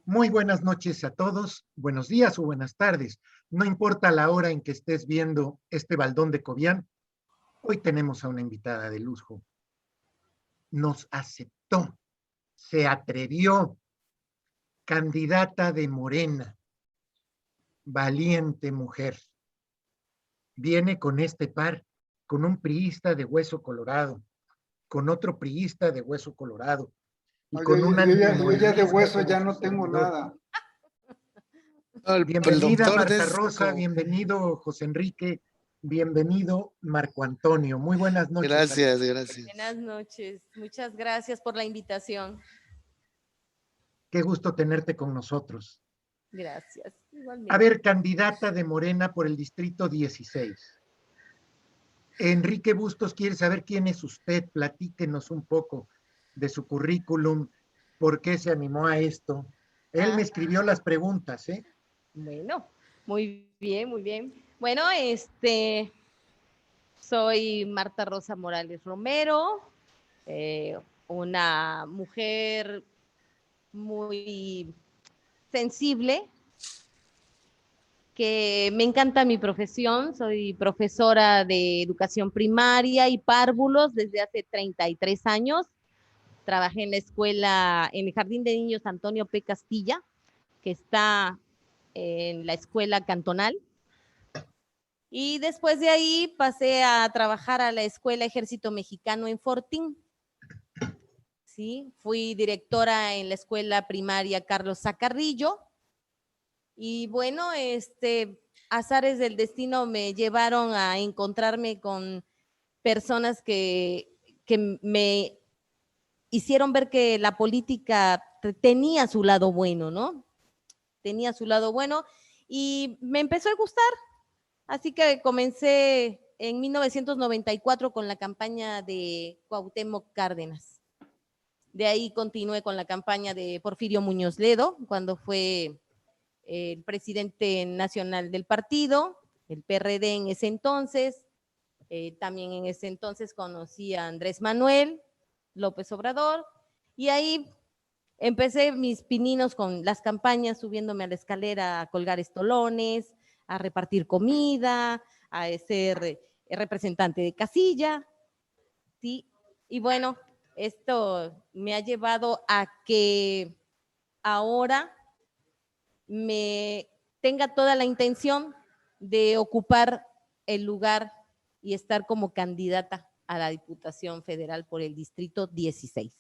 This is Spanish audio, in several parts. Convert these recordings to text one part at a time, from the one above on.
Muy buenas noches a todos, buenos días o buenas tardes. No importa la hora en que estés viendo este baldón de Cobián, hoy tenemos a una invitada de lujo. Nos aceptó, se atrevió, candidata de Morena, valiente mujer. Viene con este par, con un priista de hueso colorado, con otro priista de hueso colorado y No, con un yo ya de antimorenista hueso como ya su no tengo servidor. nada. El Bienvenida doctor Marta es Rosa, como... bienvenido José Enrique, bienvenido Marco Antonio. Muy buenas noches. Gracias, gracias. Buenas noches, muchas gracias por la invitación. Qué gusto tenerte con nosotros. Gracias, A igualmente. ver, candidata de Morena por el distrito 16. Enrique Bustos quiere saber quién es usted, platíquenos un poco de su currículum, por qué se animó a esto. Él me escribió las preguntas, ¿eh? Bueno, muy bien, muy bien. Bueno, soy Marta Rosa Morales Romero, una mujer muy sensible, que me encanta mi profesión. Soy profesora de educación primaria y párvulos desde hace 33 años. Trabajé en la escuela, en el Jardín de Niños Antonio P. Castilla, que está en la escuela cantonal. Y después de ahí pasé a trabajar a la Escuela Ejército Mexicano en Fortín. Sí, fui directora en la escuela primaria Carlos Zacarrillo. Y bueno, azares del destino me llevaron a encontrarme con personas que me hicieron ver que la política tenía su lado bueno, ¿no? Tenía su lado bueno y me empezó a gustar. Así que comencé en 1994 con la campaña de Cuauhtémoc Cárdenas. De ahí continué con la campaña de Porfirio Muñoz Ledo, cuando fue el presidente nacional del partido, el PRD en ese entonces. También en ese entonces conocí a Andrés Manuel López Obrador y ahí empecé mis pininos con las campañas, subiéndome a la escalera a colgar estolones, a repartir comida, a ser representante de casilla, ¿sí? Y bueno, esto me ha llevado a que ahora me tenga toda la intención de ocupar el lugar y estar como candidata a la Diputación Federal por el Distrito 16.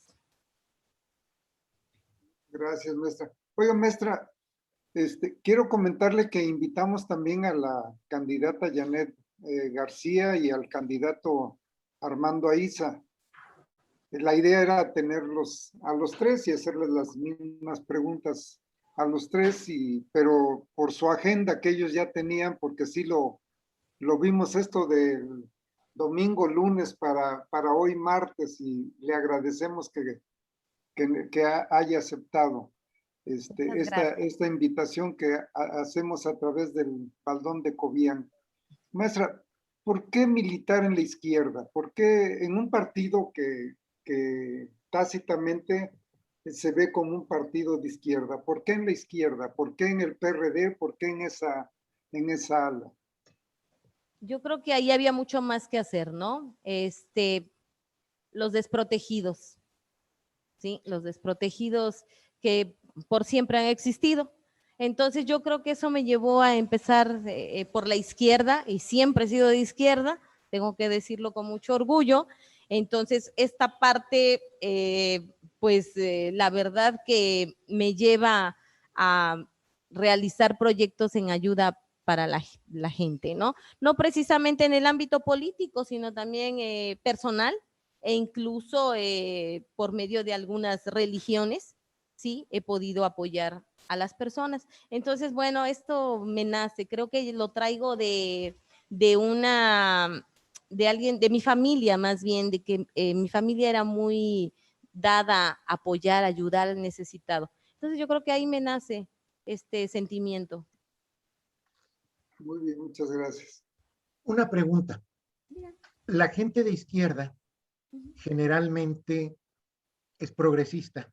Gracias, maestra. Oiga, maestra, quiero comentarle que invitamos también a la candidata Janet García y al candidato Armando Aiza. La idea era tenerlos a los tres y hacerles las mismas preguntas a los tres, pero por su agenda que ellos ya tenían, porque sí lo vimos esto del domingo, lunes para hoy martes, y le agradecemos que haya aceptado esta invitación que hacemos a través del baldón de Cobián. Maestra, ¿por qué militar en la izquierda? ¿Por qué en un partido que tácitamente se ve como un partido de izquierda? ¿Por qué en la izquierda? ¿Por qué en el PRD? ¿Por qué en esa ala? Yo creo que ahí había mucho más que hacer, ¿no? Los desprotegidos, ¿sí? Los desprotegidos que por siempre han existido. Entonces yo creo que eso me llevó a empezar por la izquierda, y siempre he sido de izquierda, tengo que decirlo con mucho orgullo. Entonces esta parte, la verdad que me lleva a realizar proyectos en ayuda para la gente, ¿no? No precisamente en el ámbito político, sino también personal, e incluso por medio de algunas religiones, sí, he podido apoyar a las personas. Entonces, bueno, esto me nace, creo que lo traigo de alguien, de mi familia más bien, de que mi familia era muy dada a apoyar, ayudar al necesitado. Entonces yo creo que ahí me nace este sentimiento. Muy bien, muchas gracias. Una pregunta. La gente de izquierda generalmente es progresista.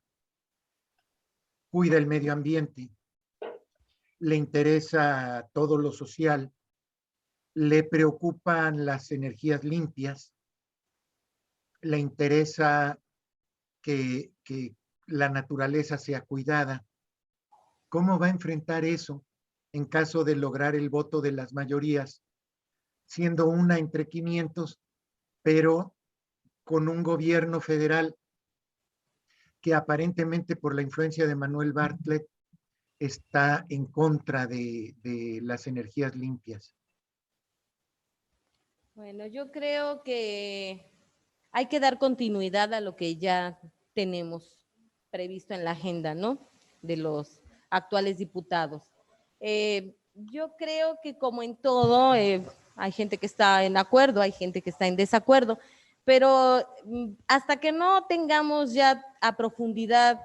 cuida el medio ambiente, le interesa todo lo social, le preocupan las energías limpias, le interesa que la naturaleza sea cuidada. ¿Cómo va a enfrentar eso en caso de lograr el voto de las mayorías, siendo una entre 500, pero con un gobierno federal que aparentemente por la influencia de Manuel Bartlett está en contra de las energías limpias? Bueno, yo creo que hay que dar continuidad a lo que ya tenemos previsto en la agenda, ¿no? De los actuales diputados. Yo creo que como en todo, hay gente que está en acuerdo, hay gente que está en desacuerdo, pero hasta que no tengamos ya a profundidad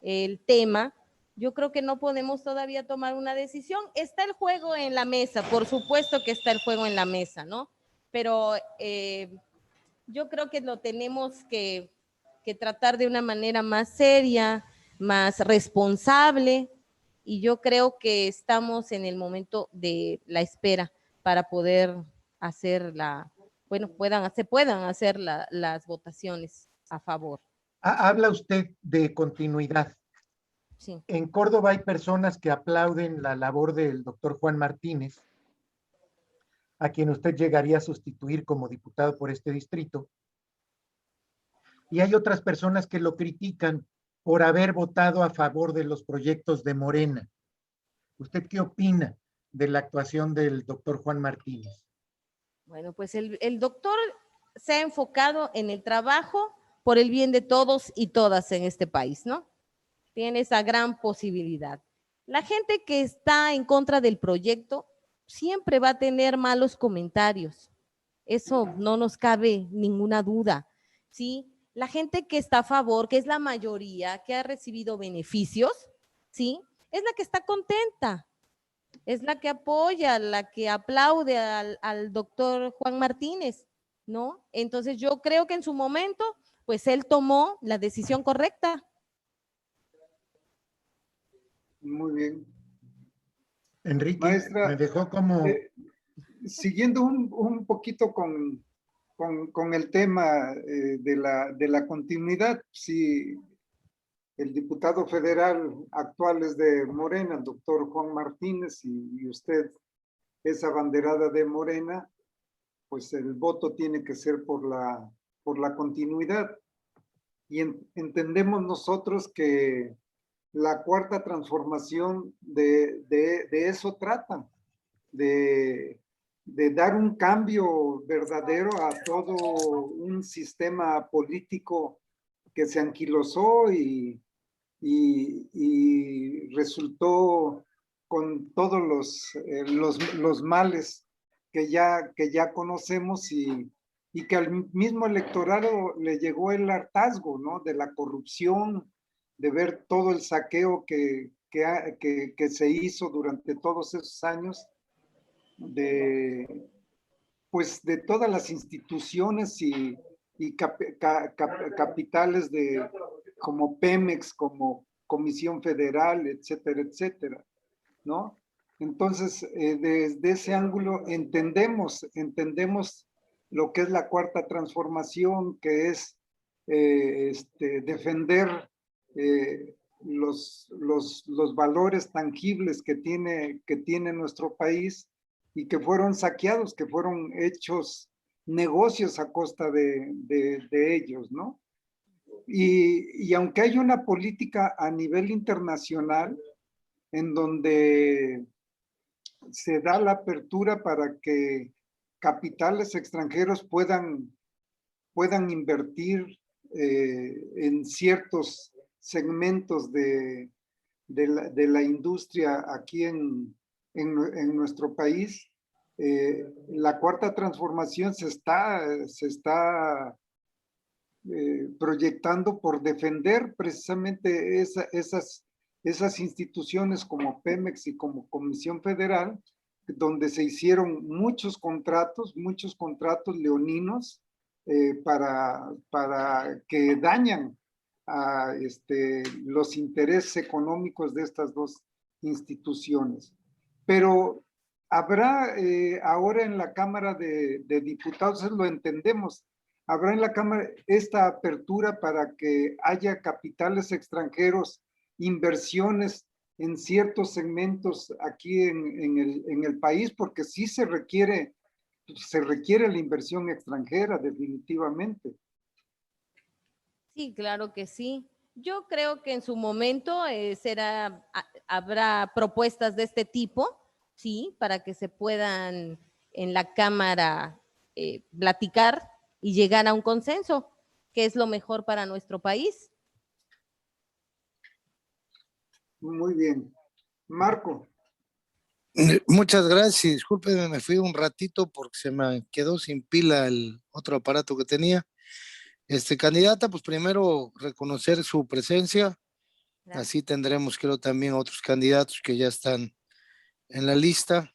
el tema, yo creo que no podemos todavía tomar una decisión. Está el juego en la mesa, por supuesto que está el juego en la mesa, ¿no? Pero yo creo que lo tenemos que tratar de una manera más seria, más responsable, y yo creo que estamos en el momento de la espera para poder hacer bueno, se puedan hacer las votaciones a favor. Habla usted de continuidad. Sí. En Córdoba hay personas que aplauden la labor del doctor Juan Martínez, a quien usted llegaría a sustituir como diputado por este distrito. Y hay otras personas que lo critican por haber votado a favor de los proyectos de Morena. ¿Usted qué opina de la actuación del doctor Juan Martínez? Bueno, pues el doctor se ha enfocado en el trabajo por el bien de todos y todas en este país, ¿no? Tiene esa gran posibilidad. La gente que está en contra del proyecto siempre va a tener malos comentarios. Eso no nos cabe ninguna duda, ¿sí? La gente que está a favor, que es la mayoría, que ha recibido beneficios, ¿sí? Es la que está contenta, es la que apoya, la que aplaude al doctor Juan Martínez, ¿no? Entonces yo creo que en su momento, pues él tomó la decisión correcta. Muy bien. Enrique, Maestra, me dejó como... siguiendo un poquito con el tema de la continuidad, si el diputado federal actual es de Morena, el doctor Juan Martínez, y usted es abanderada de Morena, pues el voto tiene que ser por la continuidad. Y entendemos nosotros que la cuarta transformación de eso trata, de dar un cambio verdadero a todo un sistema político que se anquilosó y resultó con todos los males que ya conocemos y que al mismo electorado le llegó el hartazgo, ¿no? De la corrupción, de ver todo el saqueo que se hizo durante todos esos años, pues de todas las instituciones y capitales como Pemex, como Comisión Federal, etcétera, etcétera, ¿no? Entonces, desde ese ángulo entendemos lo que es la cuarta transformación, que es defender los valores tangibles que tiene nuestro país y que fueron saqueados, que fueron hechos negocios a costa de ellos, ¿no? Y aunque hay una política a nivel internacional en donde se da la apertura para que capitales extranjeros puedan invertir en ciertos segmentos de la industria aquí en nuestro país, la cuarta transformación se está proyectando por defender precisamente esas instituciones como Pemex y como Comisión Federal, donde se hicieron muchos contratos leoninos para que dañan a los intereses económicos de estas dos instituciones. Pero habrá ahora en la Cámara de Diputados, eso lo entendemos, habrá en la Cámara esta apertura para que haya capitales extranjeros, inversiones en ciertos segmentos aquí en el país, porque sí se requiere la inversión extranjera definitivamente. Sí, claro que sí. Yo creo que en su momento habrá propuestas de este tipo, sí, para que se puedan en la Cámara platicar y llegar a un consenso, que es lo mejor para nuestro país. Muy bien. Marco. Muchas gracias. Discúlpenme, me fui un ratito porque se me quedó sin pila el otro aparato que tenía. Candidata, pues primero reconocer su presencia. Gracias. Así tendremos, creo, también otros candidatos que ya están en la lista.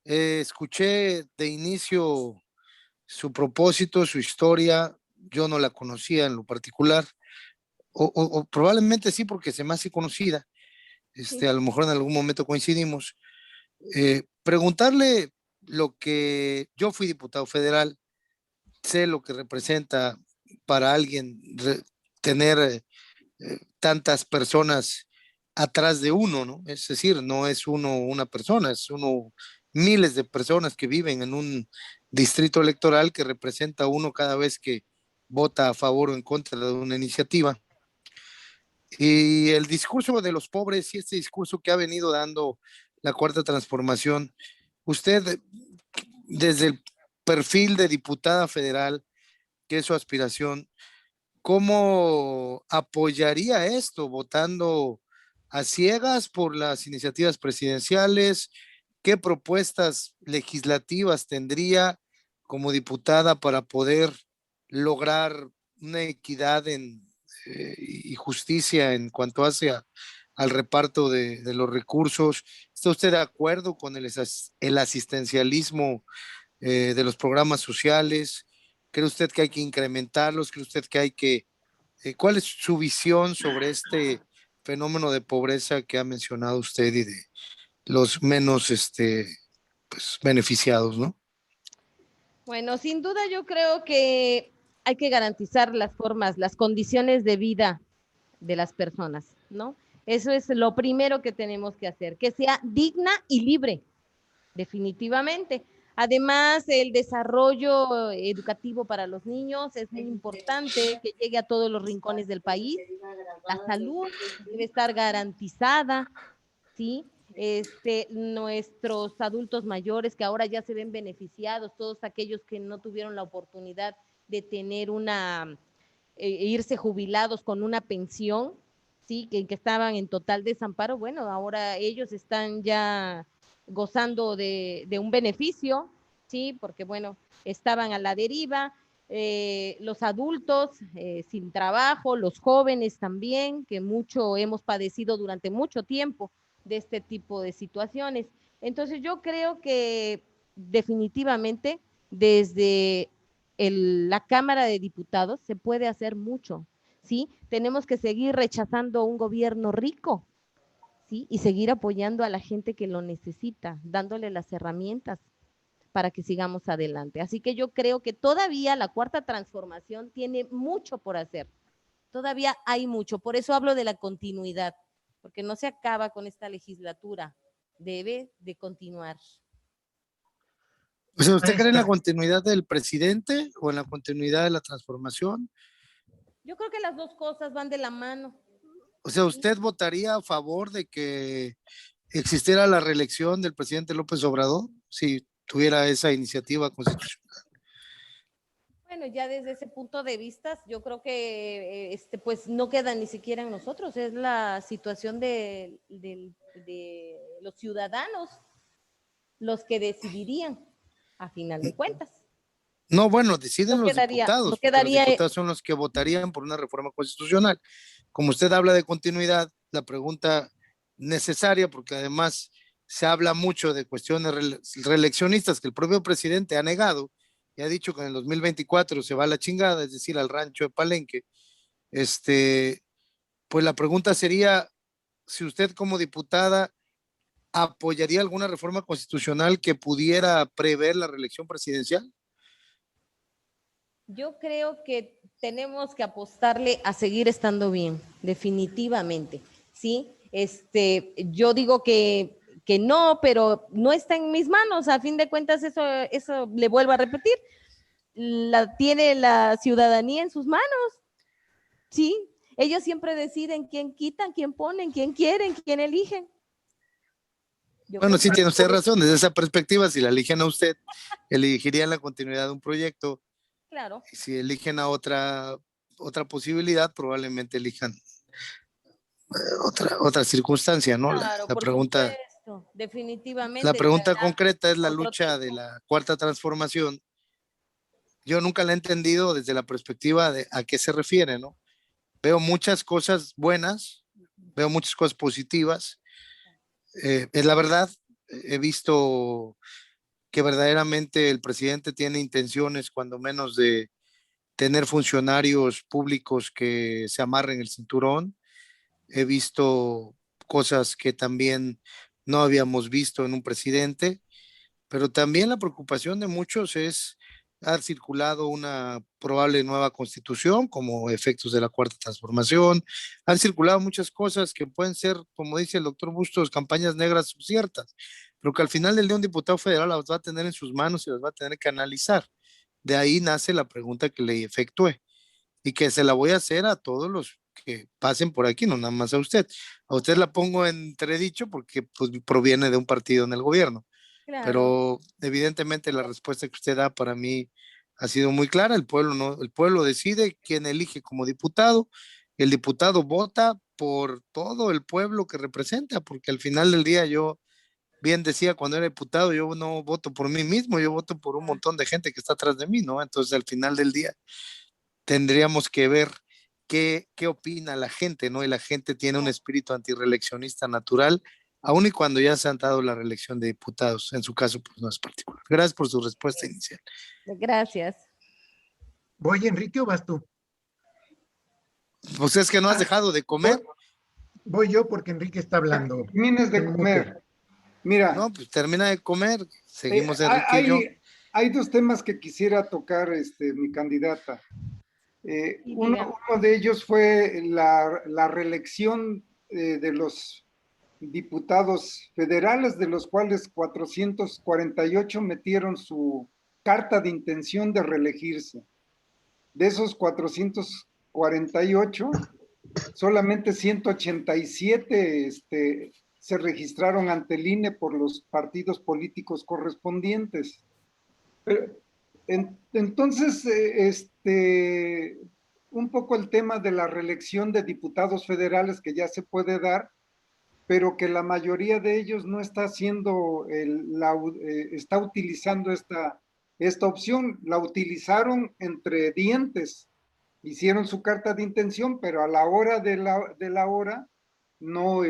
Escuché de inicio su propósito, su historia. Yo no la conocía en lo particular, o probablemente sí, porque se me hace conocida. Sí. A lo mejor en algún momento coincidimos. Preguntarle lo que yo fui diputado federal, sé lo que representa para alguien tener tantas personas atrás de uno, ¿no? Es decir, no es uno una persona, es uno miles de personas que viven en un distrito electoral que representa a uno cada vez que vota a favor o en contra de una iniciativa. Y el discurso de los pobres y este discurso que ha venido dando la Cuarta Transformación, usted desde el perfil de diputada federal, que es su aspiración, ¿cómo apoyaría esto votando a ciegas por las iniciativas presidenciales? ¿Qué propuestas legislativas tendría como diputada para poder lograr una equidad y justicia en cuanto al reparto de los recursos? ¿Está usted de acuerdo con el asistencialismo de los programas sociales? ¿Cree usted que hay que incrementarlos? ¿Cree usted que hay que... ¿cuál es su visión sobre este fenómeno de pobreza que ha mencionado usted y de los menos pues, beneficiados, ¿no? Bueno, sin duda yo creo que hay que garantizar las formas, las condiciones de vida de las personas, ¿no? Eso es lo primero que tenemos que hacer, que sea digna y libre, definitivamente. Además, el desarrollo educativo para los niños es muy importante, que llegue a todos los rincones del país. La salud debe estar garantizada, ¿sí? Nuestros adultos mayores que ahora ya se ven beneficiados, todos aquellos que no tuvieron la oportunidad de tener irse jubilados con una pensión, ¿sí? Que estaban en total desamparo, bueno, ahora ellos están ya gozando de un beneficio, ¿sí? Porque, bueno, estaban a la deriva, los adultos sin trabajo, los jóvenes también, que mucho hemos padecido durante mucho tiempo de este tipo de situaciones. Entonces yo creo que definitivamente desde la Cámara de Diputados se puede hacer mucho, ¿sí? Tenemos que seguir rechazando un gobierno rico, ¿sí? Y seguir apoyando a la gente que lo necesita, dándole las herramientas para que sigamos adelante. Así que yo creo que todavía la Cuarta Transformación tiene mucho por hacer. Todavía hay mucho. Por eso hablo de la continuidad, porque no se acaba con esta legislatura. Debe de continuar. O sea, ¿usted cree en la continuidad del presidente o en la continuidad de la transformación? Yo creo que las dos cosas van de la mano. O sea, ¿usted votaría a favor de que existiera la reelección del presidente López Obrador si tuviera esa iniciativa constitucional? Bueno, ya desde ese punto de vista, yo creo que pues no queda ni siquiera en nosotros, es la situación de los ciudadanos los que decidirían a final de cuentas. No, bueno, deciden los diputados, porque los diputados son los que votarían por una reforma constitucional. Como usted habla de continuidad, la pregunta necesaria, porque además se habla mucho de cuestiones reeleccionistas que el propio presidente ha negado y ha dicho que en el 2024 se va a la chingada, es decir, al rancho de Palenque. pues la pregunta sería, si usted como diputada apoyaría alguna reforma constitucional que pudiera prever la reelección presidencial. Yo creo que tenemos que apostarle a seguir estando bien, definitivamente, ¿sí? Yo digo que no, pero no está en mis manos. A fin de cuentas, eso le vuelvo a repetir, tiene la ciudadanía en sus manos, ¿sí? Ellos siempre deciden quién quitan, quién ponen, quién quieren, quién eligen. Bueno, sí tiene usted razón, desde esa perspectiva, si la eligen a usted, elegirían la continuidad de un proyecto. Claro. Y si eligen a otra posibilidad, probablemente elijan otra circunstancia, ¿no? Claro, La por pregunta, supuesto, definitivamente. la pregunta concreta es la otro lucha tiempo. de la cuarta transformación. Yo nunca la he entendido desde la perspectiva de a qué se refiere, ¿no? Veo muchas cosas buenas, veo muchas cosas positivas. Es la verdad, he visto que verdaderamente el presidente tiene intenciones, cuando menos, de tener funcionarios públicos que se amarren el cinturón. He visto cosas que también no habíamos visto en un presidente, pero también la preocupación de muchos es, ha circulado una probable nueva constitución como efectos de la cuarta transformación, han circulado muchas cosas que pueden ser, como dice el doctor Bustos, campañas negras ciertas, pero que al final del día un diputado federal las va a tener en sus manos y las va a tener que analizar. De ahí nace la pregunta que le efectué y que se la voy a hacer a todos los que pasen por aquí, no nada más a usted. A usted la pongo en entredicho porque pues, proviene de un partido en el gobierno. Claro. Pero evidentemente la respuesta que usted da para mí ha sido muy clara. El pueblo no, el pueblo decide quién elige como diputado. El diputado vota por todo el pueblo que representa, porque al final del día, yo bien decía cuando era diputado, yo no voto por mí mismo, yo voto por un montón de gente que está atrás de mí, ¿no? Entonces al final del día tendríamos que ver qué opina la gente, ¿no? Y la gente tiene un espíritu antirreeleccionista natural, aun y cuando ya se han dado la reelección de diputados. En su caso, pues no es particular. Gracias por su respuesta inicial. Gracias. ¿Voy, Enrique, o vas tú? Pues es que no has dejado de comer. Voy yo porque Enrique está hablando. Termines de comer. Mira. No, pues termina de comer. Seguimos, Enrique y yo. Hay dos temas que quisiera tocar, mi candidata. Uno de ellos fue la reelección de los diputados federales, de los cuales 448 metieron su carta de intención de reelegirse. De esos 448, solamente 187 se registraron ante el INE por los partidos políticos correspondientes. Entonces, un poco el tema de la reelección de diputados federales que ya se puede dar, pero que la mayoría de ellos no está haciendo, está utilizando esta opción. La utilizaron entre dientes, hicieron su carta de intención, pero a la hora de la hora no,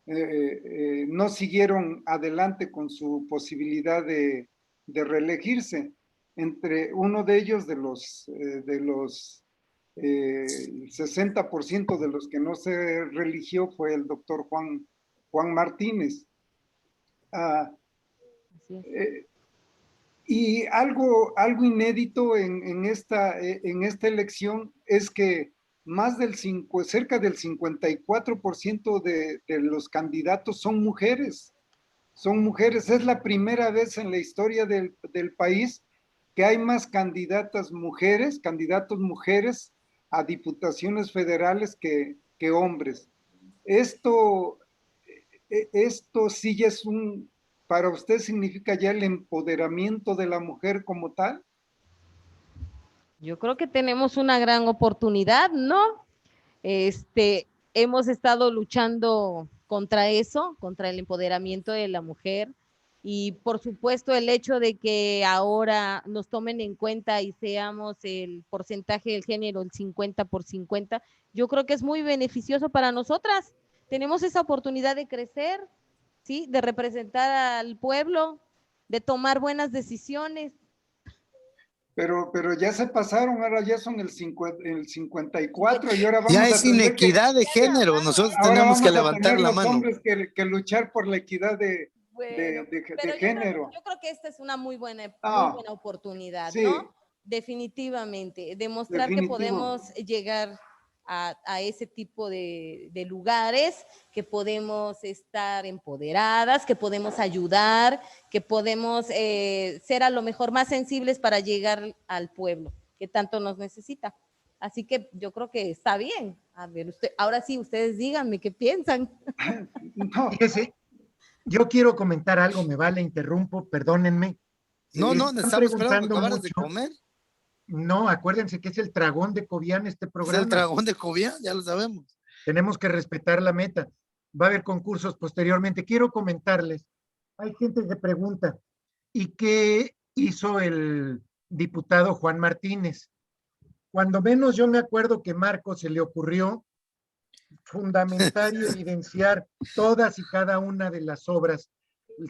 no siguieron adelante con su posibilidad de reelegirse. Entre uno de ellos, de los 60% de los que no se reeligió, fue el doctor Juan Martínez. Y algo inédito en esta elección es que cerca del 54% de los candidatos son mujeres. Son mujeres. Es la primera vez en la historia del país que hay más candidatos mujeres a diputaciones federales que hombres. Esto sí ya es para usted significa ya el empoderamiento de la mujer como tal. Yo creo que tenemos una gran oportunidad, ¿no? Hemos estado luchando contra eso, contra el empoderamiento de la mujer, y por supuesto el hecho de que ahora nos tomen en cuenta y seamos el porcentaje del género el 50/50, yo creo que es muy beneficioso para nosotras. Tenemos esa oportunidad de crecer, ¿sí? De representar al pueblo, de tomar buenas decisiones. Pero ya se pasaron, ahora ya son el 54 y ahora Ya vamos a es tener que, inequidad de género. Nosotros ahora tenemos que vamos a levantar tener la los mano. hombres que luchar por la equidad de Bueno, pero género. yo creo que esta es una muy buena Ah, oportunidad, sí, ¿no? Definitivamente, demostrar que definitivo. podemos llegar a ese tipo de lugares, que podemos estar empoderadas, que podemos ayudar, que podemos ser a lo mejor más sensibles para llegar al pueblo que tanto nos necesita. Así que yo creo que está bien. A ver, ahora sí, ustedes díganme qué piensan. No, Fíjese, yo quiero comentar algo, me vale, interrumpo, perdónenme. No, sí, no, Están estamos esperando que preguntando acabaras de mucho. comer. No, acuérdense que es el dragón de Cobian este Es el programa. dragón de Cobian, ya lo sabemos. Tenemos que respetar la meta. Va a haber concursos posteriormente. Quiero comentarles, hay gente que pregunta, ¿y qué hizo el diputado Juan Martínez? Cuando menos yo me acuerdo que Marco se le ocurrió fundamentar y evidenciar todas y cada una de las obras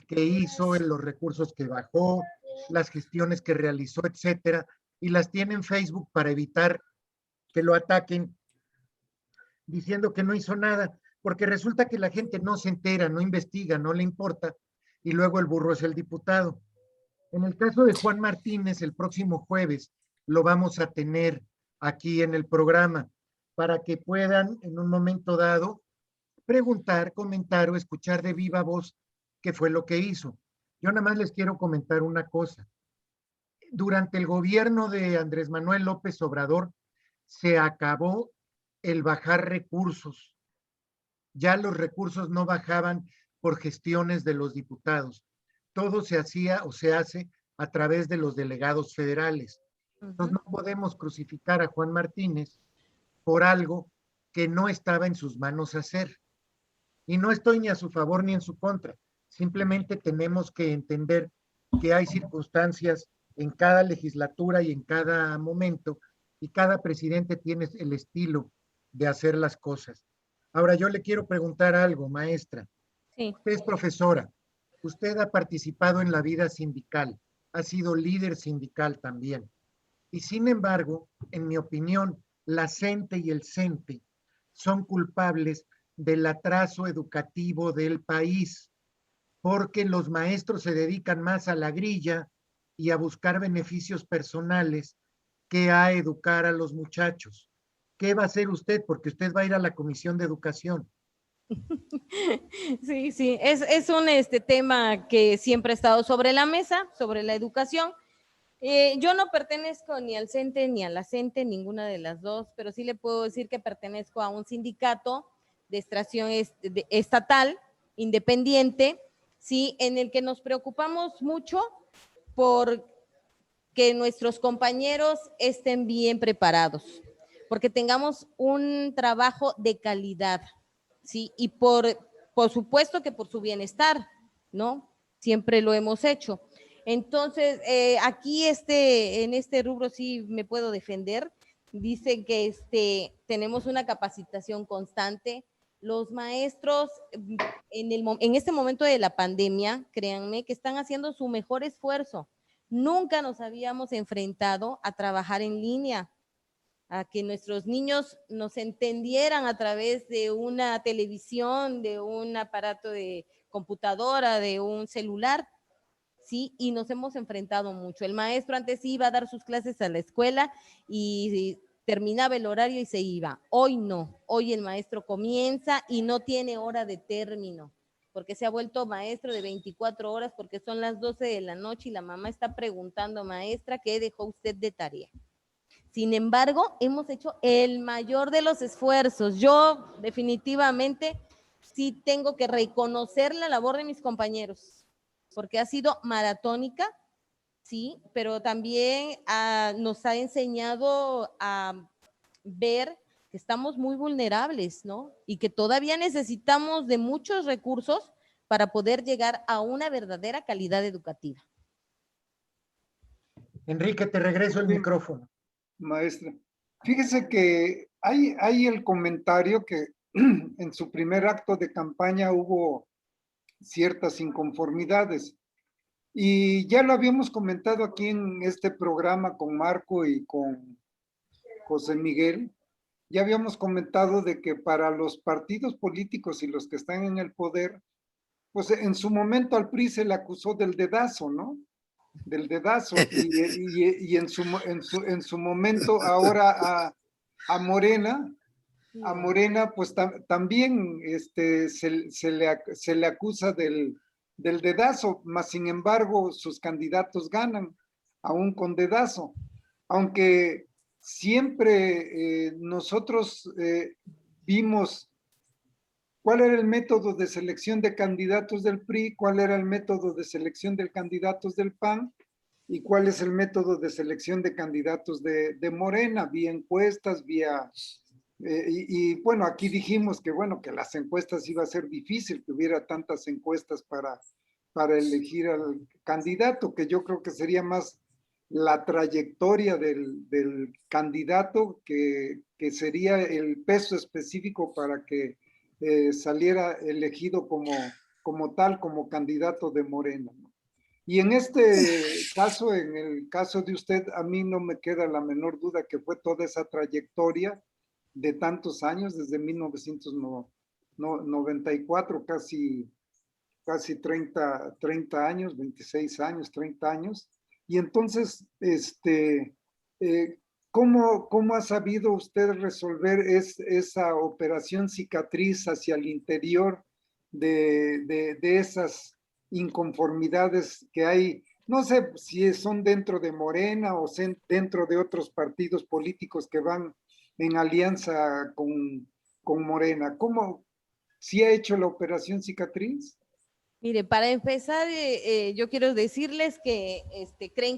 que hizo, en los recursos que bajó, las gestiones que realizó, etcétera, y las tiene en Facebook para evitar que lo ataquen diciendo que no hizo nada, porque resulta que la gente no se entera, no investiga, no le importa, y luego el burro es el diputado. En el caso de Juan Martínez, el próximo jueves lo vamos a tener aquí en el programa para que puedan en un momento dado preguntar, comentar o escuchar de viva voz qué fue lo que hizo. Yo nada más les quiero comentar una cosa. Durante el gobierno de Andrés Manuel López Obrador se acabó el bajar recursos. Ya los recursos no bajaban por gestiones de los diputados. Todo se hacía o se hace a través de los delegados federales. Entonces no podemos crucificar a Juan Martínez por algo que no estaba en sus manos hacer. Y no estoy ni a su favor ni en su contra. Simplemente tenemos que entender que hay circunstancias en cada legislatura y en cada momento, y cada presidente tiene el estilo de hacer las cosas. Ahora yo le quiero preguntar algo, maestra. Sí. Usted es profesora, usted ha participado en la vida sindical, ha sido líder sindical también. Y sin embargo, en mi opinión, la CENTE y el CENTE son culpables del atraso educativo del país, porque los maestros se dedican más a la grilla y a buscar beneficios personales que a educar a los muchachos. ¿Qué va a hacer usted? Porque usted va a ir a la Comisión de Educación. Sí, sí, es un tema que siempre ha estado sobre la mesa, sobre la educación. Yo no pertenezco ni al CENTE ni a la CENTE, ninguna de las dos, pero sí le puedo decir que pertenezco a un sindicato de extracción estatal, independiente, sí, en el que nos preocupamos mucho por que nuestros compañeros estén bien preparados, porque tengamos un trabajo de calidad, ¿sí? Y por supuesto que por su bienestar, ¿no? Siempre lo hemos hecho. Entonces, aquí en este rubro sí me puedo defender. Dicen que tenemos una capacitación constante. Los maestros en este momento de la pandemia, créanme, que están haciendo su mejor esfuerzo. Nunca nos habíamos enfrentado a trabajar en línea, a que nuestros niños nos entendieran a través de una televisión, de un aparato de computadora, de un celular, ¿sí? Y nos hemos enfrentado mucho. El maestro antes iba a dar sus clases a la escuela y terminaba el horario y se iba. Hoy no, hoy el maestro comienza y no tiene hora de término, porque se ha vuelto maestro de 24 horas, porque son las 12 de la noche y la mamá está preguntando, maestra, ¿qué dejó usted de tarea? Sin embargo, hemos hecho el mayor de los esfuerzos. Yo definitivamente sí tengo que reconocer la labor de mis compañeros, porque ha sido maratónica, sí, pero también nos ha enseñado a ver que estamos muy vulnerables, ¿no? Y que todavía necesitamos de muchos recursos para poder llegar a una verdadera calidad educativa. Enrique, te regreso el sí, micrófono. maestra. Fíjese que hay el comentario que en su primer acto de campaña hubo ciertas inconformidades Y ya lo habíamos comentado aquí en este programa con Marco y con José Miguel. Ya habíamos comentado de que para los partidos políticos y los que están en el poder, pues en su momento al PRI se le acusó del dedazo, ¿no? Del dedazo. Y en su momento ahora a Morena, pues también se le acusa del dedazo, mas sin embargo sus candidatos ganan, aún con dedazo. Aunque siempre nosotros vimos cuál era el método de selección de candidatos del PRI, cuál era el método de selección de candidatos del PAN y cuál es el método de selección de candidatos de Morena, vía encuestas, vía... bueno, aquí dijimos que, bueno, que las encuestas iba a ser difícil, que hubiera tantas encuestas para elegir al candidato, que yo creo que sería más la trayectoria del candidato que sería el peso específico para que saliera elegido como tal, como candidato de Morena, ¿no? Y en este caso, en el caso de usted, a mí no me queda la menor duda que fue toda esa trayectoria de tantos años, desde 1994, casi 30 años, 26 años, 30 años. Y entonces, ¿cómo ha sabido usted resolver esa operación cicatriz hacia el interior de esas inconformidades que hay? No sé si son dentro de Morena o dentro de otros partidos políticos que van en alianza con Morena. ¿Cómo si ha hecho la operación cicatriz? Mire, para empezar, yo quiero decirles que creen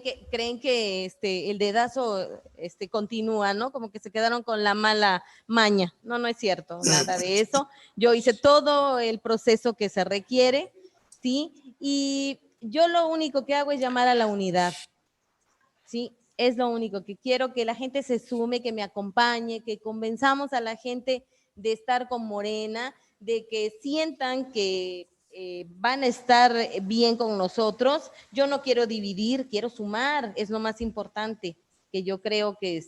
que el dedazo continúa, ¿no? Como que se quedaron con la mala maña. No, no es cierto, nada de eso. Yo hice todo el proceso que se requiere, ¿sí? Y yo lo único que hago es llamar a la unidad, ¿sí? Es lo único que quiero, que la gente se sume, que me acompañe, que convenzamos a la gente de estar con Morena, de que sientan que van a estar bien con nosotros. Yo no quiero dividir, quiero sumar, es lo más importante que yo creo que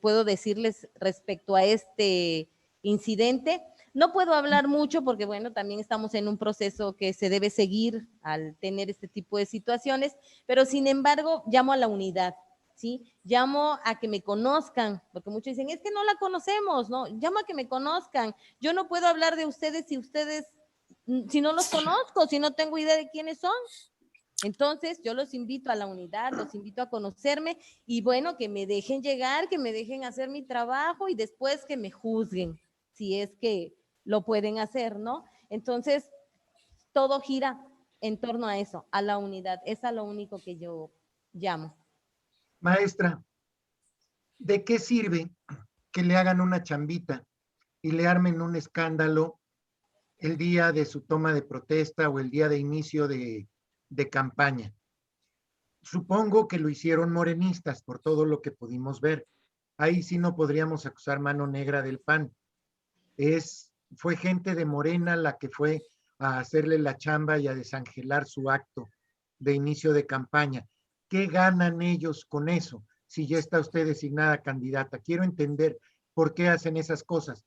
puedo decirles respecto a este incidente. No puedo hablar mucho porque, bueno, también estamos en un proceso que se debe seguir al tener este tipo de situaciones, pero sin embargo, llamo a la unidad, ¿sí? Llamo a que me conozcan, porque muchos dicen, es que no la conocemos, ¿no? Llamo a que me conozcan. Yo no puedo hablar de ustedes si no los conozco, si no tengo idea de quiénes son. Entonces, yo los invito a la unidad, los invito a conocerme y bueno, que me dejen llegar, que me dejen hacer mi trabajo y después que me juzguen, si es que lo pueden hacer, ¿no? Entonces, todo gira en torno a eso, a la unidad. Es a lo único que yo llamo. Maestra, ¿de qué sirve que le hagan una chambita y le armen un escándalo el día de su toma de protesta o el día de inicio de campaña? Supongo que lo hicieron morenistas por todo lo que pudimos ver. Ahí sí no podríamos acusar mano negra del PAN. Fue gente de Morena la que fue a hacerle la chamba y a desangelar su acto de inicio de campaña. ¿Qué ganan ellos con eso si ya está usted designada candidata? Quiero entender por qué hacen esas cosas.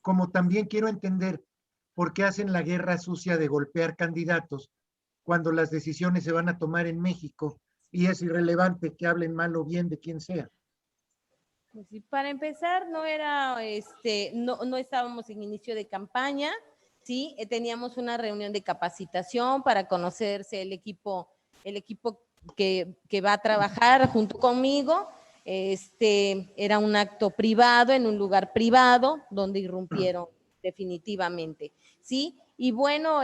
Como también quiero entender por qué hacen la guerra sucia de golpear candidatos cuando las decisiones se van a tomar en México y es irrelevante que hablen mal o bien de quien sea. Pues sí, para empezar, no estábamos en inicio de campaña, sí, teníamos una reunión de capacitación para conocerse el equipo que va a trabajar junto conmigo. Era un acto privado, en un lugar privado, donde irrumpieron definitivamente, ¿sí? Y bueno,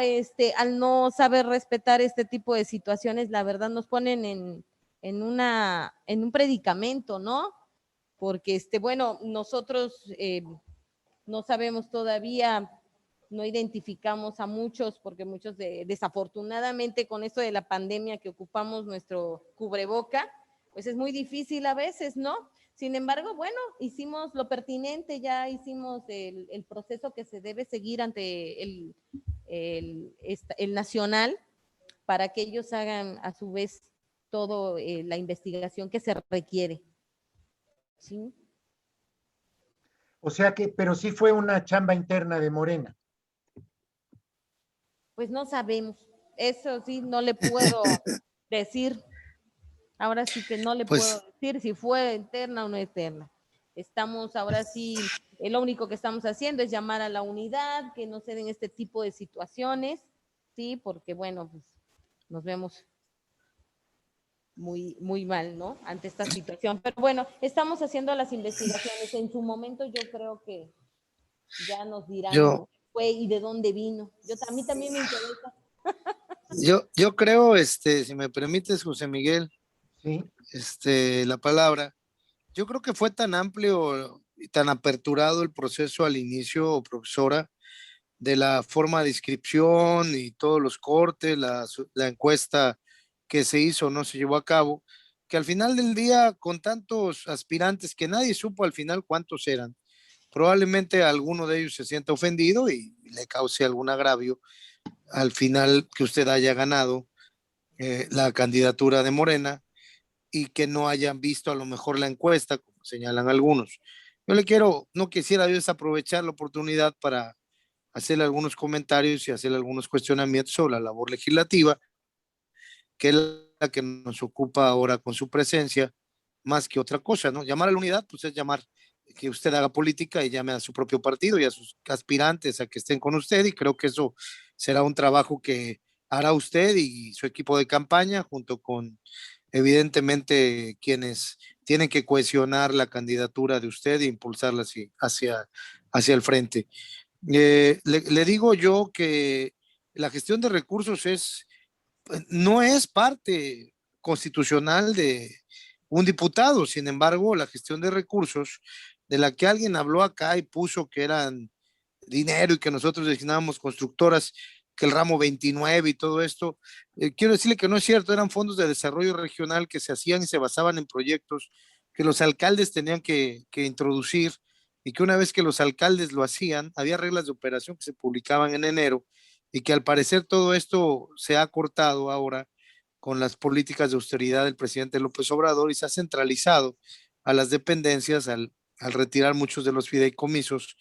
al no saber respetar este tipo de situaciones, la verdad nos ponen en un predicamento, ¿no? Porque, bueno, nosotros no sabemos todavía, no identificamos a muchos, porque muchos desafortunadamente con esto de la pandemia que ocupamos nuestro cubreboca, pues es muy difícil a veces, ¿no? Sin embargo, bueno, hicimos lo pertinente, ya hicimos el proceso que se debe seguir ante el nacional para que ellos hagan a su vez todo la investigación que se requiere. ¿Sí? O sea que, pero sí fue una chamba interna de Morena. Pues no sabemos, eso sí, no le puedo decir. Ahora sí que no le puedo Pues decir si fue eterna o no eterna. Estamos ahora sí, lo único que estamos haciendo es llamar a la unidad, que no se den este tipo de situaciones, sí, porque bueno, pues nos vemos muy, muy mal, ¿no? Ante esta situación. Pero bueno, estamos haciendo las investigaciones. En su momento yo creo que ya nos dirán yo, qué fue y de dónde vino. A mí también me interesa. yo creo, si me permites, José Miguel, Sí, la palabra, yo creo que fue tan amplio y tan aperturado el proceso al inicio, profesora, de la forma de inscripción y todos los cortes, la encuesta que se hizo no se llevó a cabo, que al final del día, con tantos aspirantes que nadie supo al final cuántos eran, probablemente alguno de ellos se sienta ofendido y le cause algún agravio al final que usted haya ganado la candidatura de Morena y que no hayan visto a lo mejor la encuesta, como señalan algunos. Yo no quisiera yo desaprovechar la oportunidad para hacerle algunos comentarios y hacerle algunos cuestionamientos sobre la labor legislativa, que es la que nos ocupa ahora con su presencia, más que otra cosa, ¿no? Llamar a la unidad, pues es llamar que usted haga política y llame a su propio partido y a sus aspirantes a que estén con usted, y creo que eso será un trabajo que hará usted y su equipo de campaña, junto con evidentemente quienes tienen que cohesionar la candidatura de usted e impulsarla hacia el frente. Le digo yo que la gestión de recursos no es parte constitucional de un diputado. Sin embargo, la gestión de recursos de la que alguien habló acá y puso que eran dinero y que nosotros designábamos constructoras, que el ramo 29 y todo esto, quiero decirle que no es cierto. Eran fondos de desarrollo regional que se hacían y se basaban en proyectos que los alcaldes tenían que introducir, y que una vez que los alcaldes lo hacían, había reglas de operación que se publicaban en enero, y que al parecer todo esto se ha cortado ahora con las políticas de austeridad del presidente López Obrador, y se ha centralizado a las dependencias al retirar muchos de los fideicomisos,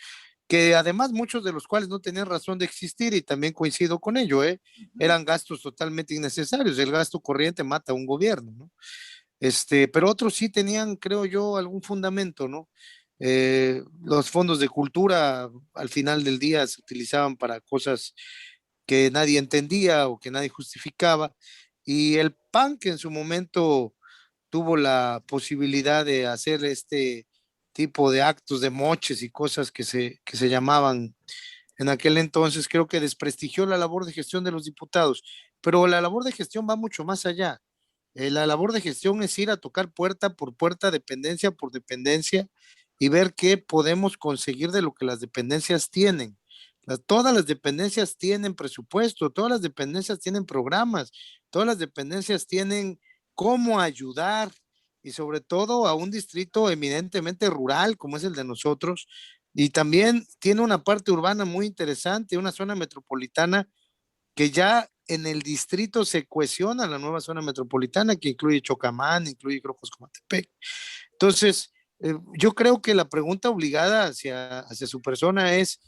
que además muchos de los cuales no tenían razón de existir, y también coincido con ello, ¿eh? Eran gastos totalmente innecesarios. El gasto corriente mata a un gobierno, ¿no? Pero otros sí tenían, creo yo, algún fundamento, ¿no? Los fondos de cultura al final del día se utilizaban para cosas que nadie entendía o que nadie justificaba, y el PAN, que en su momento tuvo la posibilidad de hacer este tipo de actos de moches y cosas que se llamaban en aquel entonces, creo que desprestigió la labor de gestión de los diputados. Pero la labor de gestión va mucho más allá. La labor de gestión es ir a tocar puerta por puerta, dependencia por dependencia, y ver qué podemos conseguir de lo que las dependencias tienen. Todas las dependencias tienen presupuesto, todas las dependencias tienen programas, todas las dependencias tienen cómo ayudar, y sobre todo a un distrito eminentemente rural como es el de nosotros, y también tiene una parte urbana muy interesante, una zona metropolitana que ya en el distrito se cohesiona la nueva zona metropolitana, que incluye Chocamán, incluye Grojos-Comatepec. Entonces, yo creo que la pregunta obligada hacia su persona es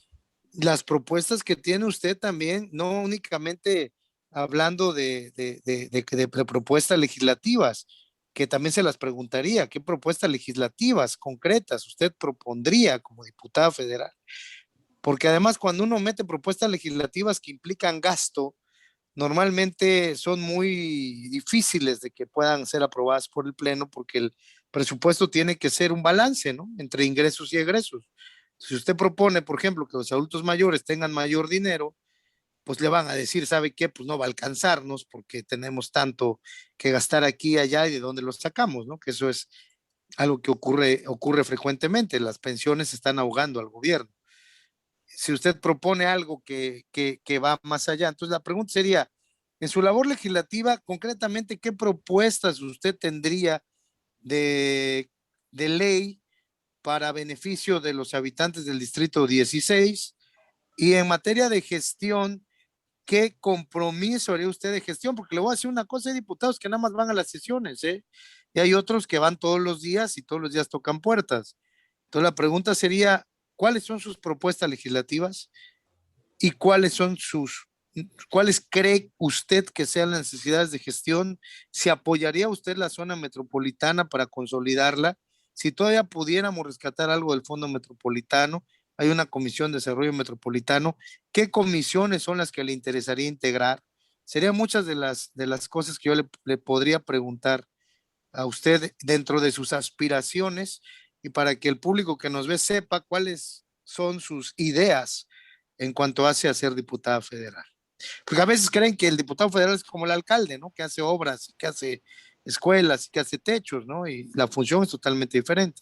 las propuestas que tiene usted también, no únicamente hablando de propuestas legislativas, que también se las preguntaría, ¿qué propuestas legislativas concretas usted propondría como diputada federal? Porque además, cuando uno mete propuestas legislativas que implican gasto, normalmente son muy difíciles de que puedan ser aprobadas por el Pleno, porque el presupuesto tiene que ser un balance, ¿no? Entre ingresos y egresos. Si usted propone, por ejemplo, que los adultos mayores tengan mayor dinero, pues le van a decir, ¿sabe qué? Pues no va a alcanzarnos porque tenemos tanto que gastar aquí y allá, y de dónde los sacamos, ¿no? Que eso es algo que ocurre frecuentemente. Las pensiones están ahogando al gobierno. Si usted propone algo que va más allá, entonces la pregunta sería, en su labor legislativa, concretamente, ¿qué propuestas usted tendría de, de ley para beneficio de los habitantes del Distrito 16? Y en materia de gestión, ¿qué compromiso haría usted de gestión? Porque le voy a decir una cosa, hay diputados que nada más van a las sesiones, ¿eh? Y hay otros que van todos los días y todos los días tocan puertas. Entonces la pregunta sería, ¿cuáles son sus propuestas legislativas y cuáles cree usted que sean las necesidades de gestión? ¿Si apoyaría usted la zona metropolitana para consolidarla? Si todavía pudiéramos rescatar algo del Fondo Metropolitano, hay una comisión de desarrollo metropolitano, ¿qué comisiones son las que le interesaría integrar? Serían muchas de las cosas que yo le podría preguntar a usted dentro de sus aspiraciones y para que el público que nos ve sepa cuáles son sus ideas en cuanto hace a ser diputada federal. Porque a veces creen que el diputado federal es como el alcalde, ¿no? Que hace obras, que hace escuelas, que hace techos, ¿no? Y la función es totalmente diferente.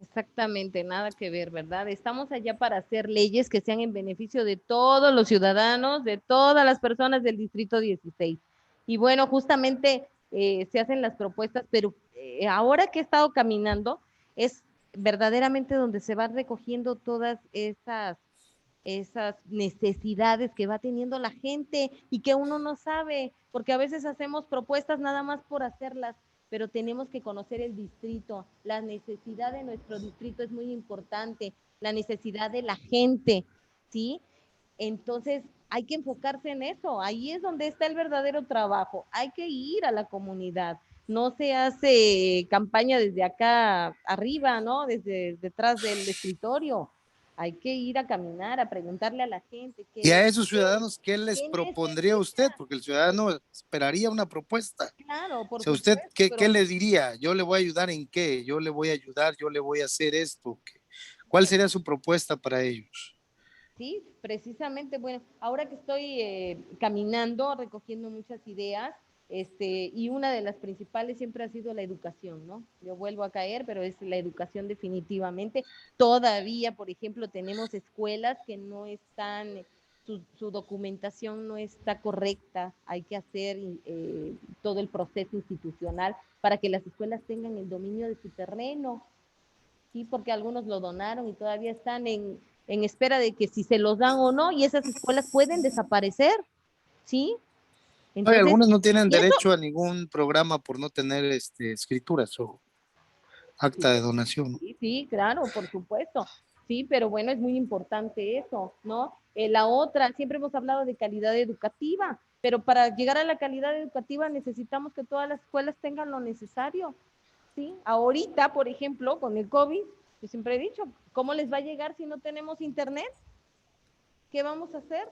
Exactamente, nada que ver, ¿verdad? Estamos allá para hacer leyes que sean en beneficio de todos los ciudadanos, de todas las personas del Distrito 16. Y bueno, justamente se hacen las propuestas, pero ahora que he estado caminando, es verdaderamente donde se van recogiendo todas esas necesidades que va teniendo la gente y que uno no sabe, porque a veces hacemos propuestas nada más por hacerlas, pero tenemos que conocer el distrito, la necesidad de nuestro distrito es muy importante, la necesidad de la gente, ¿sí? Entonces hay que enfocarse en eso, ahí es donde está el verdadero trabajo, hay que ir a la comunidad, no se hace campaña desde acá arriba, ¿no? Desde detrás del escritorio, hay que ir a caminar, a preguntarle a la gente Y a qué, esos ciudadanos, ¿qué les qué propondría usted? necesita. Porque el ciudadano esperaría una propuesta. Claro, O por sea, ¿usted supuesto, qué pero le diría? ¿Yo le voy a ayudar en qué? ¿Yo le voy a ayudar? ¿Yo le voy a hacer esto? ¿Cuál sería su propuesta para ellos? sí, precisamente, bueno, ahora que estoy caminando, recogiendo muchas ideas, y una de las principales siempre ha sido la educación, ¿no? Yo vuelvo a caer, pero es la educación definitivamente. Todavía, por ejemplo, tenemos escuelas que no están, su documentación no está correcta, hay que hacer todo el proceso institucional para que las escuelas tengan el dominio de su terreno, ¿sí? Porque algunos lo donaron y todavía están en espera de que si se los dan o no, y esas escuelas pueden desaparecer, ¿sí? Oye, Entonces, algunos no tienen y eso, derecho a ningún programa por no tener escrituras o sí, acta de donación, ¿no? sí, sí, claro, por supuesto, sí, pero bueno, es muy importante eso, ¿no? La otra, siempre hemos hablado de calidad educativa, pero para llegar a la calidad educativa necesitamos que todas las escuelas tengan lo necesario, ¿sí? Ahorita, por ejemplo, con el COVID, yo siempre he dicho, ¿cómo les va a llegar si no tenemos internet? ¿Qué vamos a hacer?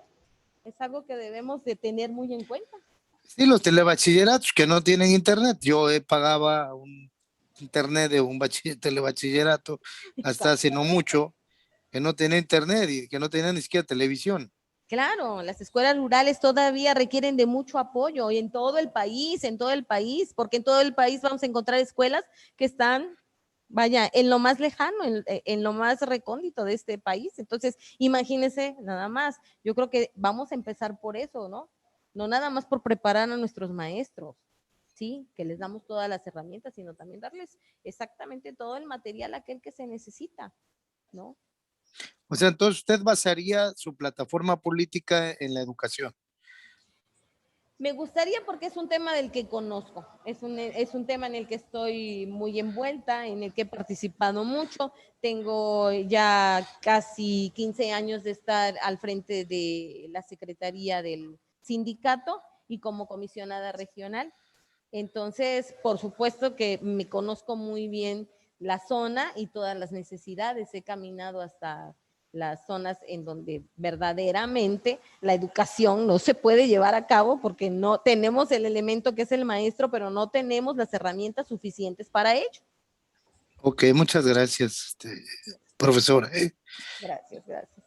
Es algo que debemos de tener muy en cuenta. Sí, los telebachilleratos que no tienen internet. Yo pagaba un internet de un telebachillerato hasta hace no mucho, que no tenía internet y que no tenía ni siquiera televisión. Claro, las escuelas rurales todavía requieren de mucho apoyo y en todo el país, porque en todo el país vamos a encontrar escuelas que están, vaya, en lo más lejano, en lo más recóndito de este país. Entonces, imagínense nada más. Yo creo que vamos a empezar por eso, ¿no? No nada más por preparar a nuestros maestros, ¿sí? Que les damos todas las herramientas, sino también darles exactamente todo el material aquel que se necesita, ¿no? O sea, entonces usted basaría su plataforma política en la educación. Me gustaría porque es un tema del que conozco, es un tema en el que estoy muy envuelta, en el que he participado mucho, tengo ya casi 15 años de estar al frente de la Secretaría del sindicato y como comisionada regional. Entonces, por supuesto que me conozco muy bien la zona y todas las necesidades. He caminado hasta las zonas en donde verdaderamente la educación no se puede llevar a cabo porque no tenemos el elemento que es el maestro, pero no tenemos las herramientas suficientes para ello. Ok, muchas gracias, profesora. Gracias, gracias.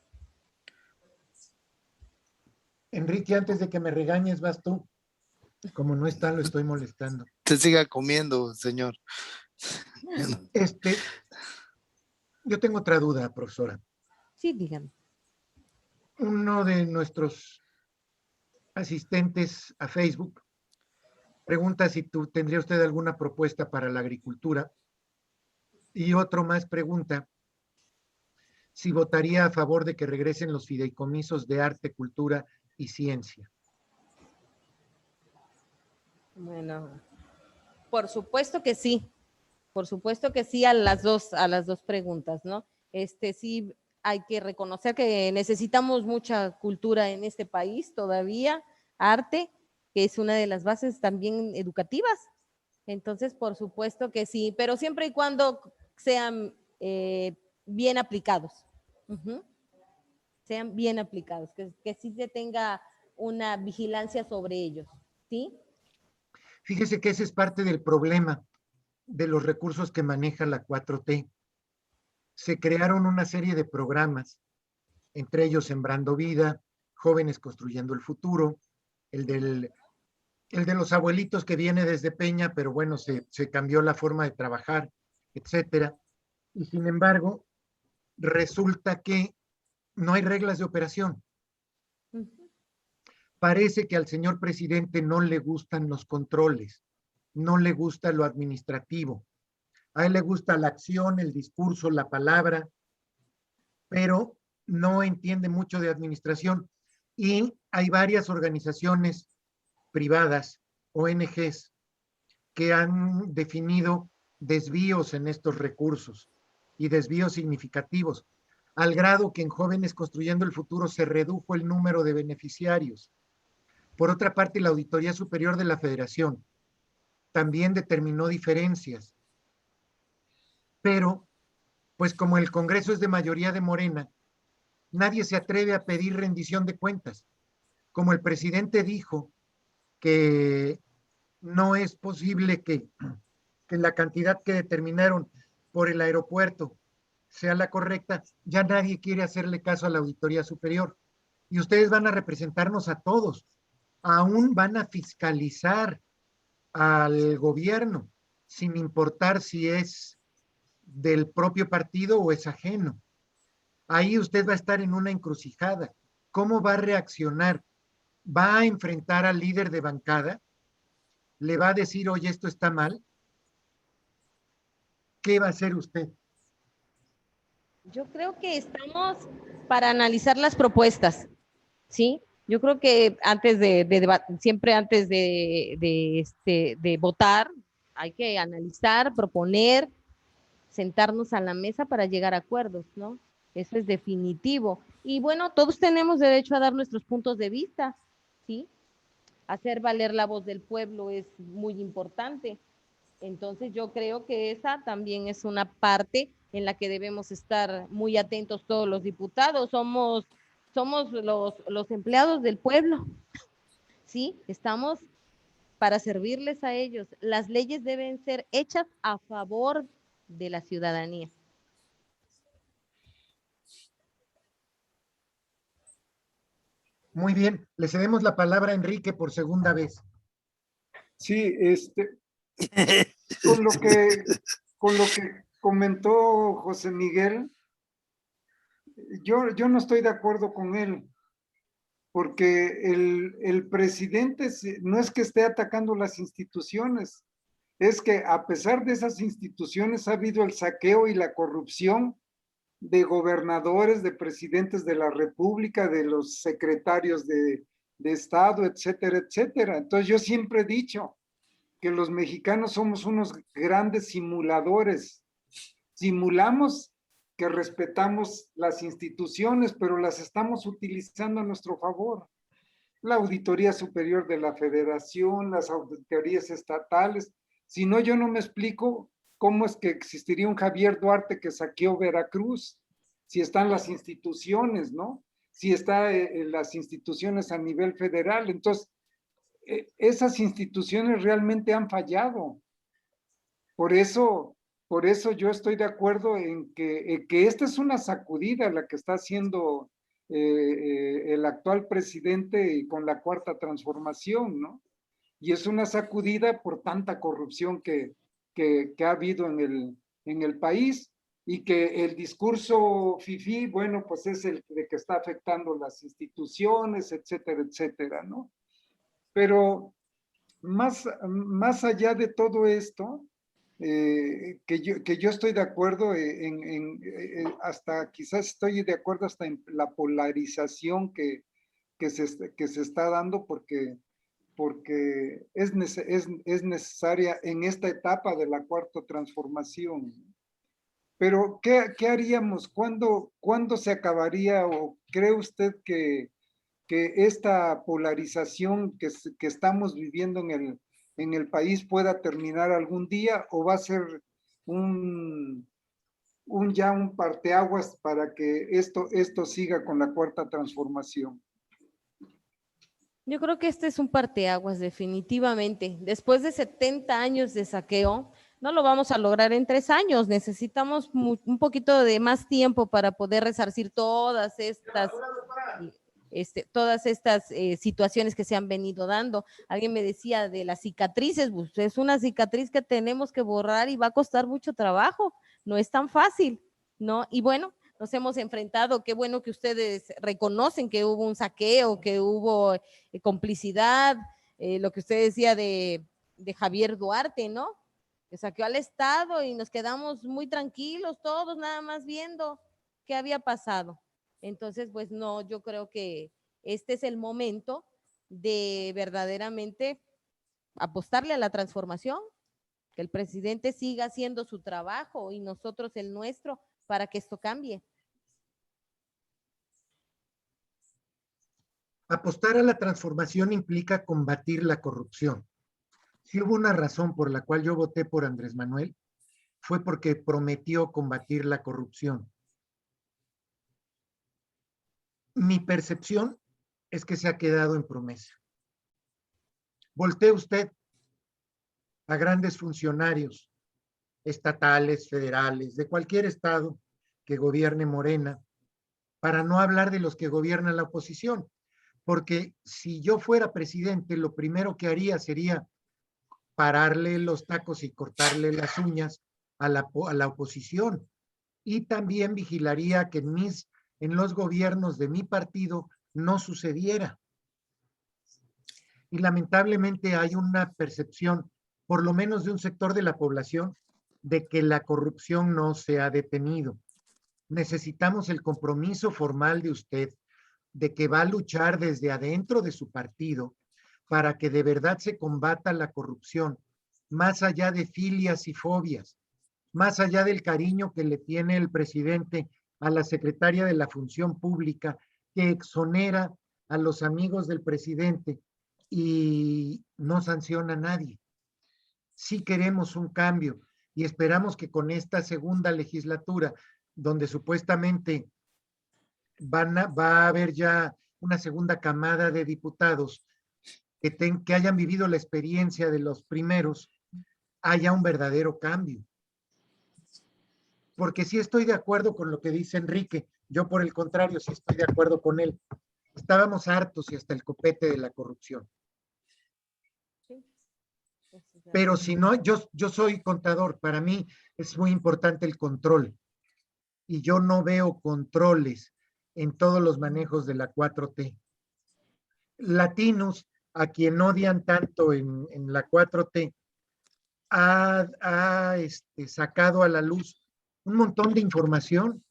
Enrique, antes de que me regañes, vas tú. Como no está, lo estoy molestando. Usted siga comiendo, señor. Yo tengo otra duda, profesora. Sí, dígame. Uno de nuestros asistentes a Facebook pregunta si tendría usted alguna propuesta para la agricultura y otro más pregunta si votaría a favor de que regresen los fideicomisos de arte, cultura y ciencia. Bueno, por supuesto que sí. Por supuesto que sí a las dos preguntas, ¿no? Sí hay que reconocer que necesitamos mucha cultura en este país todavía, arte, que es una de las bases también educativas. Entonces, por supuesto que sí, pero siempre y cuando sean bien aplicados. Sean bien aplicados, que sí se tenga una vigilancia sobre ellos, ¿sí? Fíjese que ese es parte del problema de los recursos que maneja la 4T. Se crearon una serie de programas, entre ellos Sembrando Vida, Jóvenes Construyendo el Futuro, el de los abuelitos que viene desde Peña, pero bueno, se cambió la forma de trabajar, etcétera. Y sin embargo, resulta que no hay reglas de operación. Parece que al señor presidente no le gustan los controles, no le gusta lo administrativo. A él le gusta la acción, el discurso, la palabra, pero no entiende mucho de administración. Y hay varias organizaciones privadas, ONGs, que han definido desvíos en estos recursos y desvíos significativos, al grado que en Jóvenes Construyendo el Futuro se redujo el número de beneficiarios. Por otra parte, la Auditoría Superior de la Federación también determinó diferencias, pero pues como el Congreso es de mayoría de Morena, nadie se atreve a pedir rendición de cuentas. Como el presidente dijo que no es posible que la cantidad que determinaron por el aeropuerto sea la correcta, ya nadie quiere hacerle caso a la Auditoría Superior. Y ustedes van a representarnos a todos. Aún van a fiscalizar al gobierno, sin importar si es del propio partido o es ajeno. Ahí usted va a estar en una encrucijada. ¿Cómo va a reaccionar? ¿Va a enfrentar al líder de bancada? ¿Le va a decir, oye, esto está mal? ¿Qué va a hacer usted? Yo creo que estamos para analizar las propuestas, ¿sí? Yo creo que siempre antes de votar, hay que analizar, proponer, sentarnos a la mesa para llegar a acuerdos, ¿no? Eso es definitivo. Y bueno, todos tenemos derecho a dar nuestros puntos de vista, ¿sí? Hacer valer la voz del pueblo es muy importante. Entonces yo creo que esa también es una parte en la que debemos estar muy atentos todos los diputados. Somos los empleados del pueblo, ¿sí? Estamos para servirles a ellos. Las leyes deben ser hechas a favor de la ciudadanía. Muy bien, le cedemos la palabra a Enrique por segunda vez. Sí, con lo que comentó José Miguel, yo no estoy de acuerdo con él, porque el presidente no es que esté atacando las instituciones, es que a pesar de esas instituciones ha habido el saqueo y la corrupción de gobernadores, de presidentes de la República, de los secretarios de Estado, etcétera, etcétera. Entonces yo siempre he dicho que los mexicanos somos unos grandes simuladores. Simulamos que respetamos las instituciones, pero las estamos utilizando a nuestro favor. La Auditoría Superior de la Federación, las auditorías estatales. Si no, yo no me explico cómo es que existiría un Javier Duarte que saqueó Veracruz, si están las instituciones, ¿no? Si están las instituciones a nivel federal. Entonces, esas instituciones realmente han fallado. Por eso yo estoy de acuerdo en que esta es una sacudida la que está haciendo el actual presidente con la cuarta transformación, ¿no? Y es una sacudida por tanta corrupción que ha habido en el país y que el discurso fifí, bueno, pues es el de que está afectando las instituciones, etcétera, etcétera, ¿no? Pero más allá de todo esto, que yo estoy de acuerdo hasta quizás estoy de acuerdo hasta en la polarización que se está dando porque es necesaria en esta etapa de la cuarta transformación. Pero, ¿qué haríamos? ¿Cuándo se acabaría o cree usted que esta polarización que estamos viviendo en el país pueda terminar algún día o va a ser ya un parteaguas para que esto siga con la cuarta transformación? Yo creo que este es un parteaguas definitivamente. Después de 70 años de saqueo, no lo vamos a lograr en 3 años. Necesitamos un poquito de más tiempo para poder resarcir todas estas situaciones que se han venido dando. Alguien me decía de las cicatrices, pues es una cicatriz que tenemos que borrar y va a costar mucho trabajo, no es tan fácil, ¿no? Y bueno, nos hemos enfrentado, qué bueno que ustedes reconocen que hubo un saqueo, que hubo complicidad, lo que usted decía de Javier Duarte, ¿no? Que saqueó al Estado y nos quedamos muy tranquilos todos, nada más viendo qué había pasado. Entonces, pues no, yo creo que este es el momento de verdaderamente apostarle a la transformación, que el presidente siga haciendo su trabajo y nosotros el nuestro para que esto cambie. Apostar a la transformación implica combatir la corrupción. Si hubo una razón por la cual yo voté por Andrés Manuel, fue porque prometió combatir la corrupción. Mi percepción es que se ha quedado en promesa. Voltee usted a grandes funcionarios estatales, federales, de cualquier estado que gobierne Morena, para no hablar de los que gobiernan la oposición. Porque si yo fuera presidente, lo primero que haría sería pararle los tacos y cortarle las uñas a la oposición. Y también vigilaría que en los gobiernos de mi partido no sucediera. Y lamentablemente hay una percepción, por lo menos de un sector de la población, de que la corrupción no se ha detenido. Necesitamos el compromiso formal de usted de que va a luchar desde adentro de su partido para que de verdad se combata la corrupción, más allá de filias y fobias, más allá del cariño que le tiene el presidente a la secretaria de la Función Pública, que exonera a los amigos del presidente y no sanciona a nadie. Sí queremos un cambio y esperamos que con esta segunda legislatura, donde supuestamente va a haber ya una segunda camada de diputados que hayan vivido la experiencia de los primeros, haya un verdadero cambio. Porque sí estoy de acuerdo con lo que dice Enrique, yo por el contrario sí estoy de acuerdo con él. Estábamos hartos y hasta el copete de la corrupción. Pero si no, yo soy contador, para mí es muy importante el control y yo no veo controles en todos los manejos de la 4T. Latinos, a quien odian tanto en la 4T, ha sacado a la luz un montón de información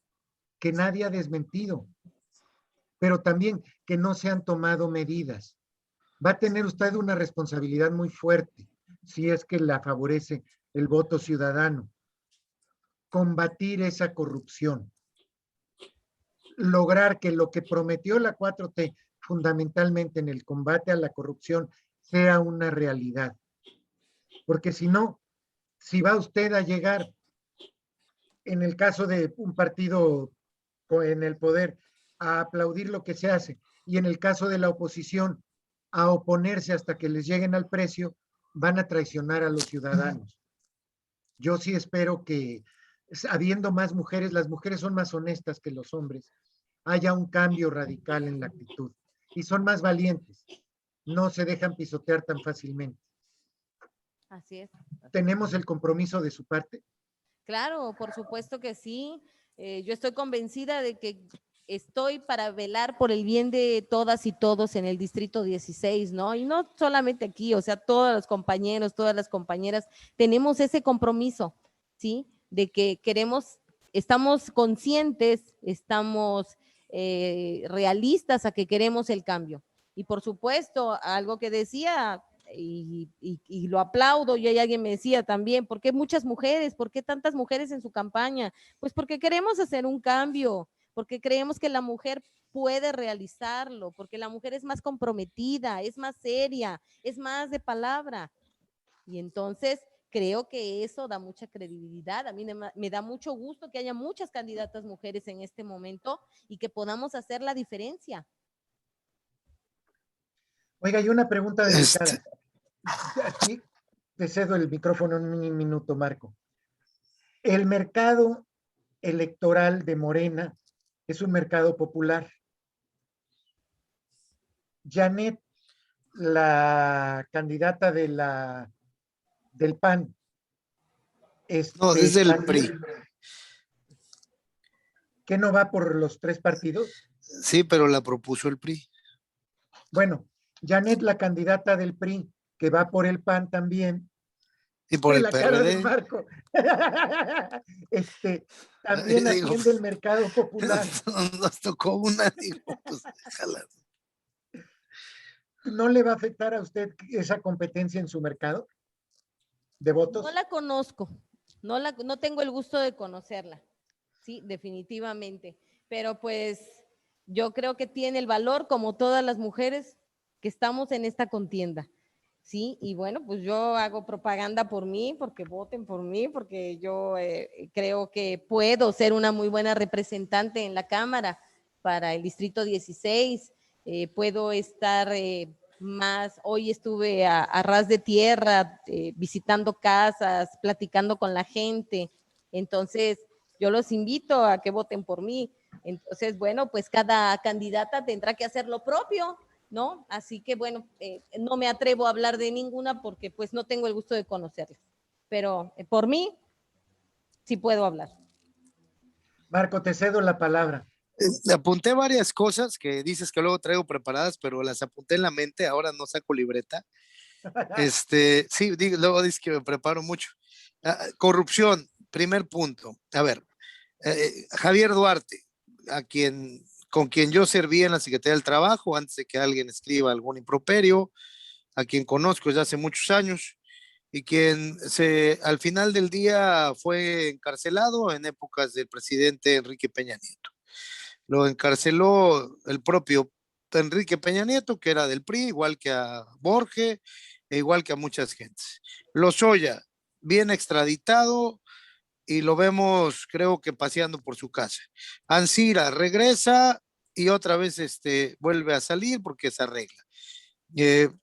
que nadie ha desmentido, pero también que no se han tomado medidas. Va a tener usted una responsabilidad muy fuerte si es que la favorece el voto ciudadano. Combatir esa corrupción. Lograr que lo que prometió la 4T fundamentalmente en el combate a la corrupción sea una realidad. Porque si no, si va usted a llegar, en el caso de un partido en el poder, a aplaudir lo que se hace, y en el caso de la oposición, a oponerse hasta que les lleguen al precio, van a traicionar a los ciudadanos. Yo sí espero que, habiendo más mujeres, las mujeres son más honestas que los hombres, haya un cambio radical en la actitud y son más valientes, no se dejan pisotear tan fácilmente. Así es. ¿Tenemos el compromiso de su parte? Claro, por supuesto que sí. Yo estoy convencida de que estoy para velar por el bien de todas y todos en el Distrito 16, ¿no? Y no solamente aquí, o sea, todos los compañeros, todas las compañeras, tenemos ese compromiso, ¿sí? De que queremos, estamos conscientes, estamos realistas a que queremos el cambio. Y por supuesto, algo que decía, y lo aplaudo, y alguien me decía también, ¿por qué muchas mujeres? ¿Por qué tantas mujeres en su campaña? Pues porque queremos hacer un cambio, porque creemos que la mujer puede realizarlo, porque la mujer es más comprometida, es más seria, es más de palabra. Y entonces creo que eso da mucha credibilidad. A mí me da mucho gusto que haya muchas candidatas mujeres en este momento y que podamos hacer la diferencia. Oiga, y una pregunta delicada. Este, Aquí te cedo el micrófono en un minuto, Marco. El mercado electoral de Morena es un mercado popular. Janet, la candidata del PAN, no, desde el PRI. también, ¿que no va por los tres partidos? Sí, pero la propuso el PRI. Bueno, Janet, la candidata del PRI, que va por el PAN también, Y por el la cara de PRD. Marco, también Digo, atiende el mercado popular. nos tocó una, digo, pues déjala. ¿No le va a afectar a usted esa competencia en su mercado de votos? No la conozco, no tengo el gusto de conocerla, sí, definitivamente, pero pues yo creo que tiene el valor como todas las mujeres que estamos en esta contienda, sí, y bueno, pues yo hago propaganda por mí, porque voten por mí, porque yo creo que puedo ser una muy buena representante en la Cámara para el Distrito 16, puedo estar más, hoy estuve a ras de tierra, visitando casas, platicando con la gente, entonces yo los invito a que voten por mí. Entonces, bueno, pues cada candidata tendrá que hacer lo propio, ¿no? Así que, bueno, no me atrevo a hablar de ninguna porque pues no tengo el gusto de conocerlas, pero por mí sí puedo hablar. Marco, te cedo la palabra. Apunté varias cosas que dices que luego traigo preparadas, pero las apunté en la mente, ahora no saco libreta. Sí, luego dices que me preparo mucho. Corrupción, primer punto. A ver, Javier Duarte, con quien yo serví en la Secretaría del Trabajo, antes de que alguien escriba algún improperio, a quien conozco desde hace muchos años, y quien al final del día fue encarcelado en épocas del presidente Enrique Peña Nieto. Lo encarceló el propio Enrique Peña Nieto, que era del PRI, igual que a Borges, e igual que a muchas gentes. Lozoya, bien extraditado, y lo vemos, creo que paseando por su casa. Ancira regresa y otra vez vuelve a salir porque se arregla.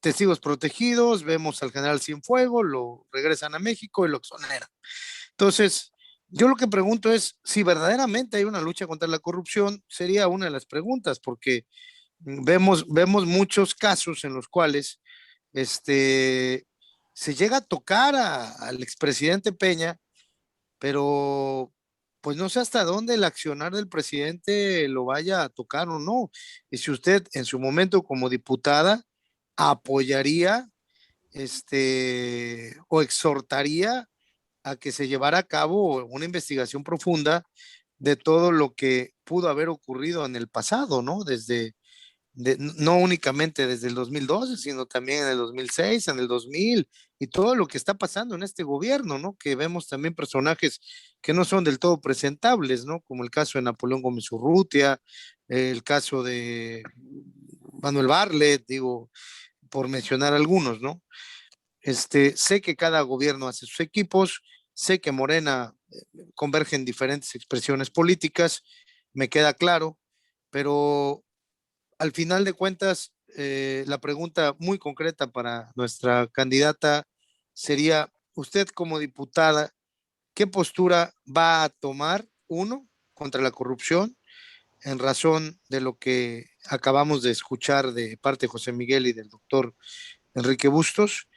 Testigos protegidos, vemos al general Cienfuegos, lo regresan a México y lo exoneran. Entonces, yo lo que pregunto es si verdaderamente hay una lucha contra la corrupción, sería una de las preguntas, porque vemos muchos casos en los cuales se llega a tocar al expresidente Peña, pero pues no sé hasta dónde el accionar del presidente lo vaya a tocar o no. Y si usted en su momento como diputada apoyaría o exhortaría a que se llevara a cabo una investigación profunda de todo lo que pudo haber ocurrido en el pasado, ¿no? No únicamente desde el 2012, sino también en el 2006, en el 2000, y todo lo que está pasando en este gobierno, ¿no? Que vemos también personajes que no son del todo presentables, ¿no? Como el caso de Napoleón Gómez Urrutia, el caso de Manuel Bartlett, digo, por mencionar algunos, ¿no? Sé que cada gobierno hace sus equipos, sé que Morena converge en diferentes expresiones políticas, me queda claro, pero al final de cuentas, la pregunta muy concreta para nuestra candidata sería, usted como diputada, ¿qué postura va a tomar, uno, contra la corrupción, en razón de lo que acabamos de escuchar de parte de José Miguel y del doctor Enrique Bustos?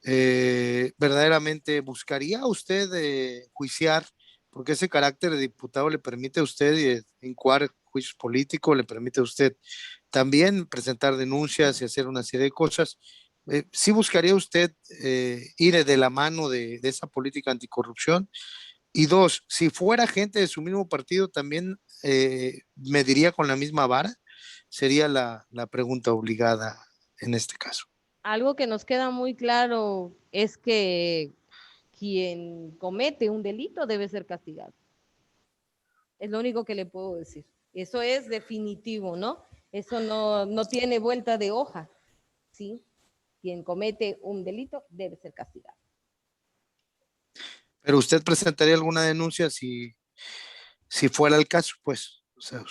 ¿Verdaderamente buscaría usted juiciar, porque ese carácter de diputado le permite a usted incoar juicios políticos, le permite a usted también presentar denuncias y hacer una serie de cosas. ¿Sí buscaría usted ir de la mano de esa política anticorrupción? Y dos, si fuera gente de su mismo partido, ¿también mediría con la misma vara? Sería la pregunta obligada en este caso. Algo que nos queda muy claro es que quien comete un delito debe ser castigado. Es lo único que le puedo decir. Eso es definitivo, ¿no? Eso no tiene vuelta de hoja, ¿sí? Quien comete un delito debe ser castigado. Pero usted presentaría alguna denuncia si fuera el caso, pues. O sea,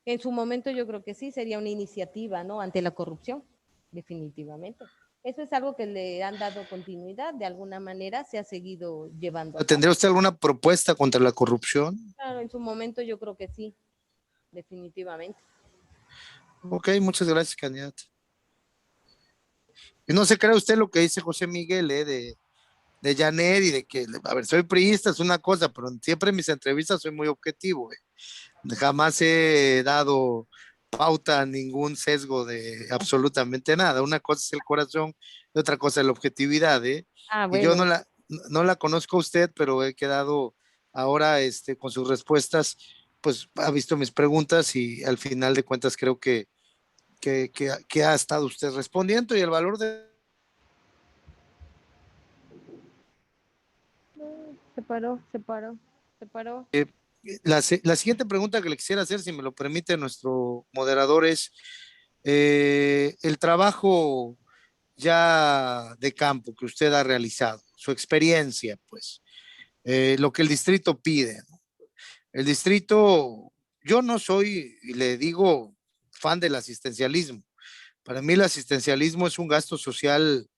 En su momento yo creo que sí, sería una iniciativa, ¿no? Ante la corrupción, definitivamente. Eso es algo que le han dado continuidad, de alguna manera se ha seguido llevando a cabo. ¿tendría usted alguna propuesta contra la corrupción? Claro, en su momento yo creo que sí, definitivamente. Ok, muchas gracias, candidato. Y no se cree usted lo que dice José Miguel, de Janet y de que, a ver, soy priista, es una cosa, pero siempre en mis entrevistas soy muy objetivo. Jamás he dado pauta a ningún sesgo de absolutamente nada. Una cosa es el corazón y otra cosa es la objetividad, ¿eh? Ah, Y yo bueno. no la conozco a usted, pero he quedado ahora con sus respuestas, pues ha visto mis preguntas y al final de cuentas creo que ha estado usted respondiendo y el valor de... Se paró. La siguiente pregunta que le quisiera hacer, si me lo permite nuestro moderador, es el trabajo ya de campo que usted ha realizado, su experiencia, pues, lo que el distrito pide, ¿no? El distrito, yo no soy, y le digo, fan del asistencialismo. Para mí el asistencialismo es un gasto social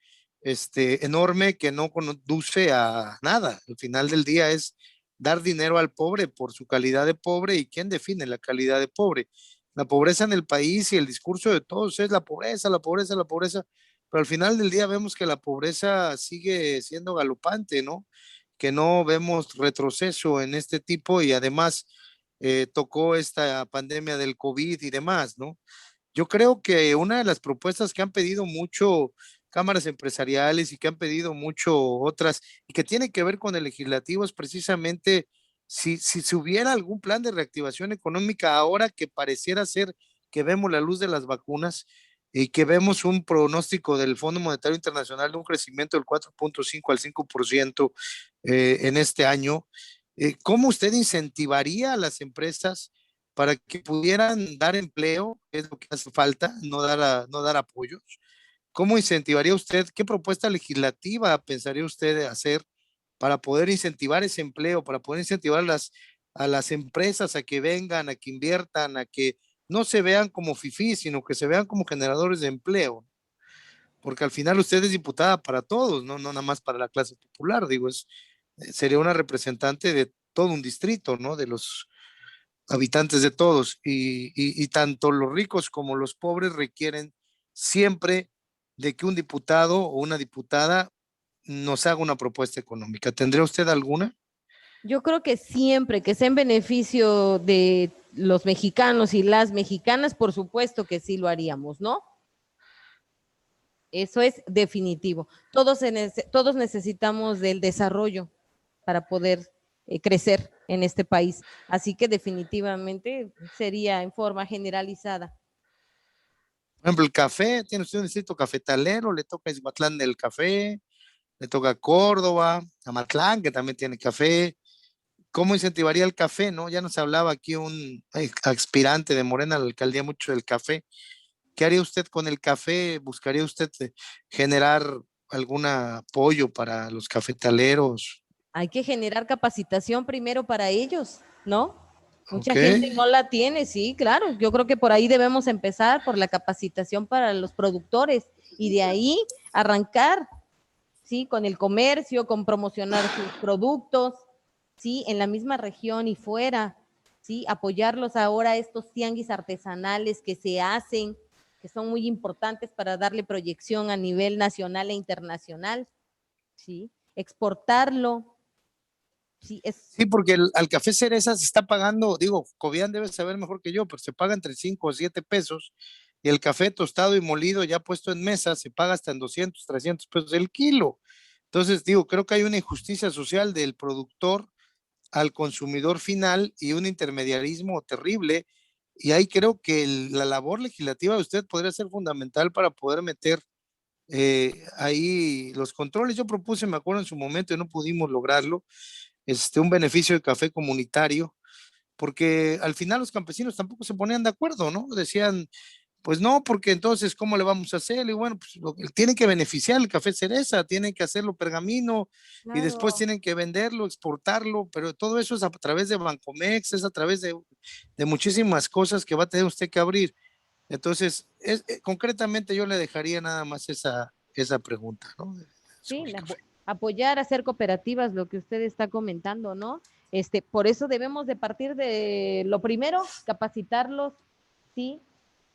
enorme que no conduce a nada. Al final del día es dar dinero al pobre por su calidad de pobre. ¿Y quién define la calidad de pobre? La pobreza en el país y el discurso de todos es la pobreza, la pobreza, la pobreza. Pero al final del día vemos que la pobreza sigue siendo galopante, ¿no? Que no vemos retroceso en este tipo y además tocó esta pandemia del COVID y demás, ¿no? Yo creo que una de las propuestas que han pedido mucho cámaras empresariales y que han pedido mucho otras y que tiene que ver con el legislativo es precisamente si hubiera algún plan de reactivación económica ahora que pareciera ser que vemos la luz de las vacunas y que vemos un pronóstico del Fondo Monetario Internacional de un crecimiento del 4.5 al 5% en este año, ¿cómo usted incentivaría a las empresas para que pudieran dar empleo, que es lo que hace falta, no dar apoyos? ¿Cómo incentivaría usted? ¿Qué propuesta legislativa pensaría usted hacer para poder incentivar ese empleo, para poder incentivar a las empresas a que vengan, a que inviertan, a que no se vean como fifís, sino que se vean como generadores de empleo? Porque al final usted es diputada para todos, no nada más para la clase popular, digo, sería una representante de todo un distrito, ¿no? De los habitantes de todos, y tanto los ricos como los pobres requieren siempre de que un diputado o una diputada nos haga una propuesta económica. ¿Tendría usted alguna? Yo creo que siempre que sea en beneficio de los mexicanos y las mexicanas, por supuesto que sí lo haríamos, ¿no? Eso es definitivo. Todos necesitamos del desarrollo para poder crecer en este país. Así que definitivamente sería en forma generalizada. Por ejemplo, el café, tiene usted un distrito cafetalero, le toca Izmatlán del café, le toca Córdoba, Amatlán, que también tiene café. ¿Cómo incentivaría el café, no? Ya nos hablaba aquí un aspirante de Morena a la alcaldía mucho del café. ¿Qué haría usted con el café? ¿Buscaría usted generar algún apoyo para los cafetaleros? Hay que generar capacitación primero para ellos, ¿no? Mucha Ok. gente no la tiene, sí, claro. Yo creo que por ahí debemos empezar, por la capacitación para los productores y de ahí arrancar, ¿sí? Con el comercio, con promocionar sus productos, ¿sí? En la misma región y fuera, ¿sí? Apoyarlos ahora estos tianguis artesanales que se hacen, que son muy importantes para darle proyección a nivel nacional e internacional, ¿sí? Exportarlo, Sí, Sí, porque al café cereza se está pagando, digo, Cobian debe saber mejor que yo, pero se paga entre 5 o 7 pesos y el café tostado y molido ya puesto en mesa se paga hasta en 200, 300 pesos el kilo. Entonces, digo, creo que hay una injusticia social del productor al consumidor final y un intermediarismo terrible. Y ahí creo que la labor legislativa de usted podría ser fundamental para poder meter ahí los controles. Yo propuse, me acuerdo en su momento y no pudimos lograrlo, un beneficio de café comunitario, porque al final los campesinos tampoco se ponían de acuerdo, ¿no? Decían, pues no, porque entonces, ¿cómo le vamos a hacer? Y bueno, pues tienen que beneficiar el café cereza, tienen que hacerlo pergamino y después claro. tienen que venderlo, exportarlo, pero todo eso es a través de Bancomex, es a través de muchísimas cosas que va a tener usted que abrir. Entonces, concretamente yo le dejaría nada más esa pregunta, ¿no? Sí, Sobre el café. apoyar, hacer cooperativas, lo que usted está comentando, ¿no? Por eso debemos de partir de lo primero, capacitarlos, ¿sí?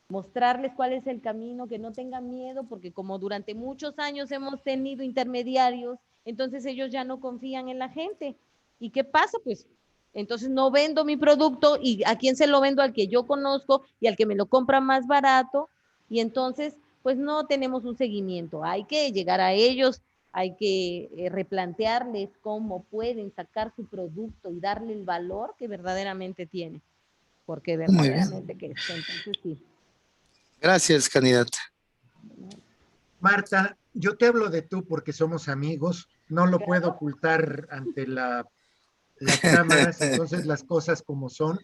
Mostrarles cuál es el camino, que no tengan miedo, porque como durante muchos años hemos tenido intermediarios, entonces ellos ya no confían en la gente. ¿Y qué pasa? Pues entonces no vendo mi producto y a quién se lo vendo, al que yo conozco y al que me lo compra más barato, y entonces pues no tenemos un seguimiento. Hay que llegar a ellos, hay que replantearles cómo pueden sacar su producto y darle el valor que verdaderamente tiene, porque Muy bien. verdaderamente que es. Entonces sí. Gracias, candidata. Marta, yo te hablo de tú porque somos amigos, no lo puedo ocultar ante las cámaras, entonces las cosas como son.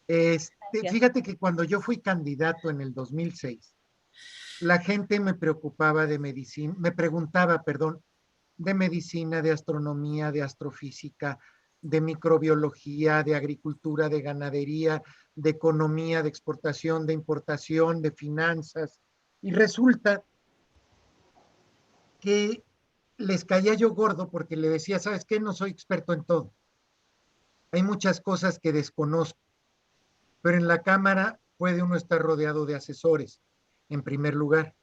Gracias. Fíjate que cuando yo fui candidato en el 2006, la gente me preocupaba de medicina, me preguntaba, perdón, de medicina, de astronomía, de astrofísica, de microbiología, de agricultura, de ganadería, de economía, de exportación, de importación, de finanzas. Y resulta que les caía yo gordo porque le decía, ¿sabes qué? No soy experto en todo. Hay muchas cosas que desconozco, pero en la Cámara puede uno estar rodeado de asesores, en primer lugar.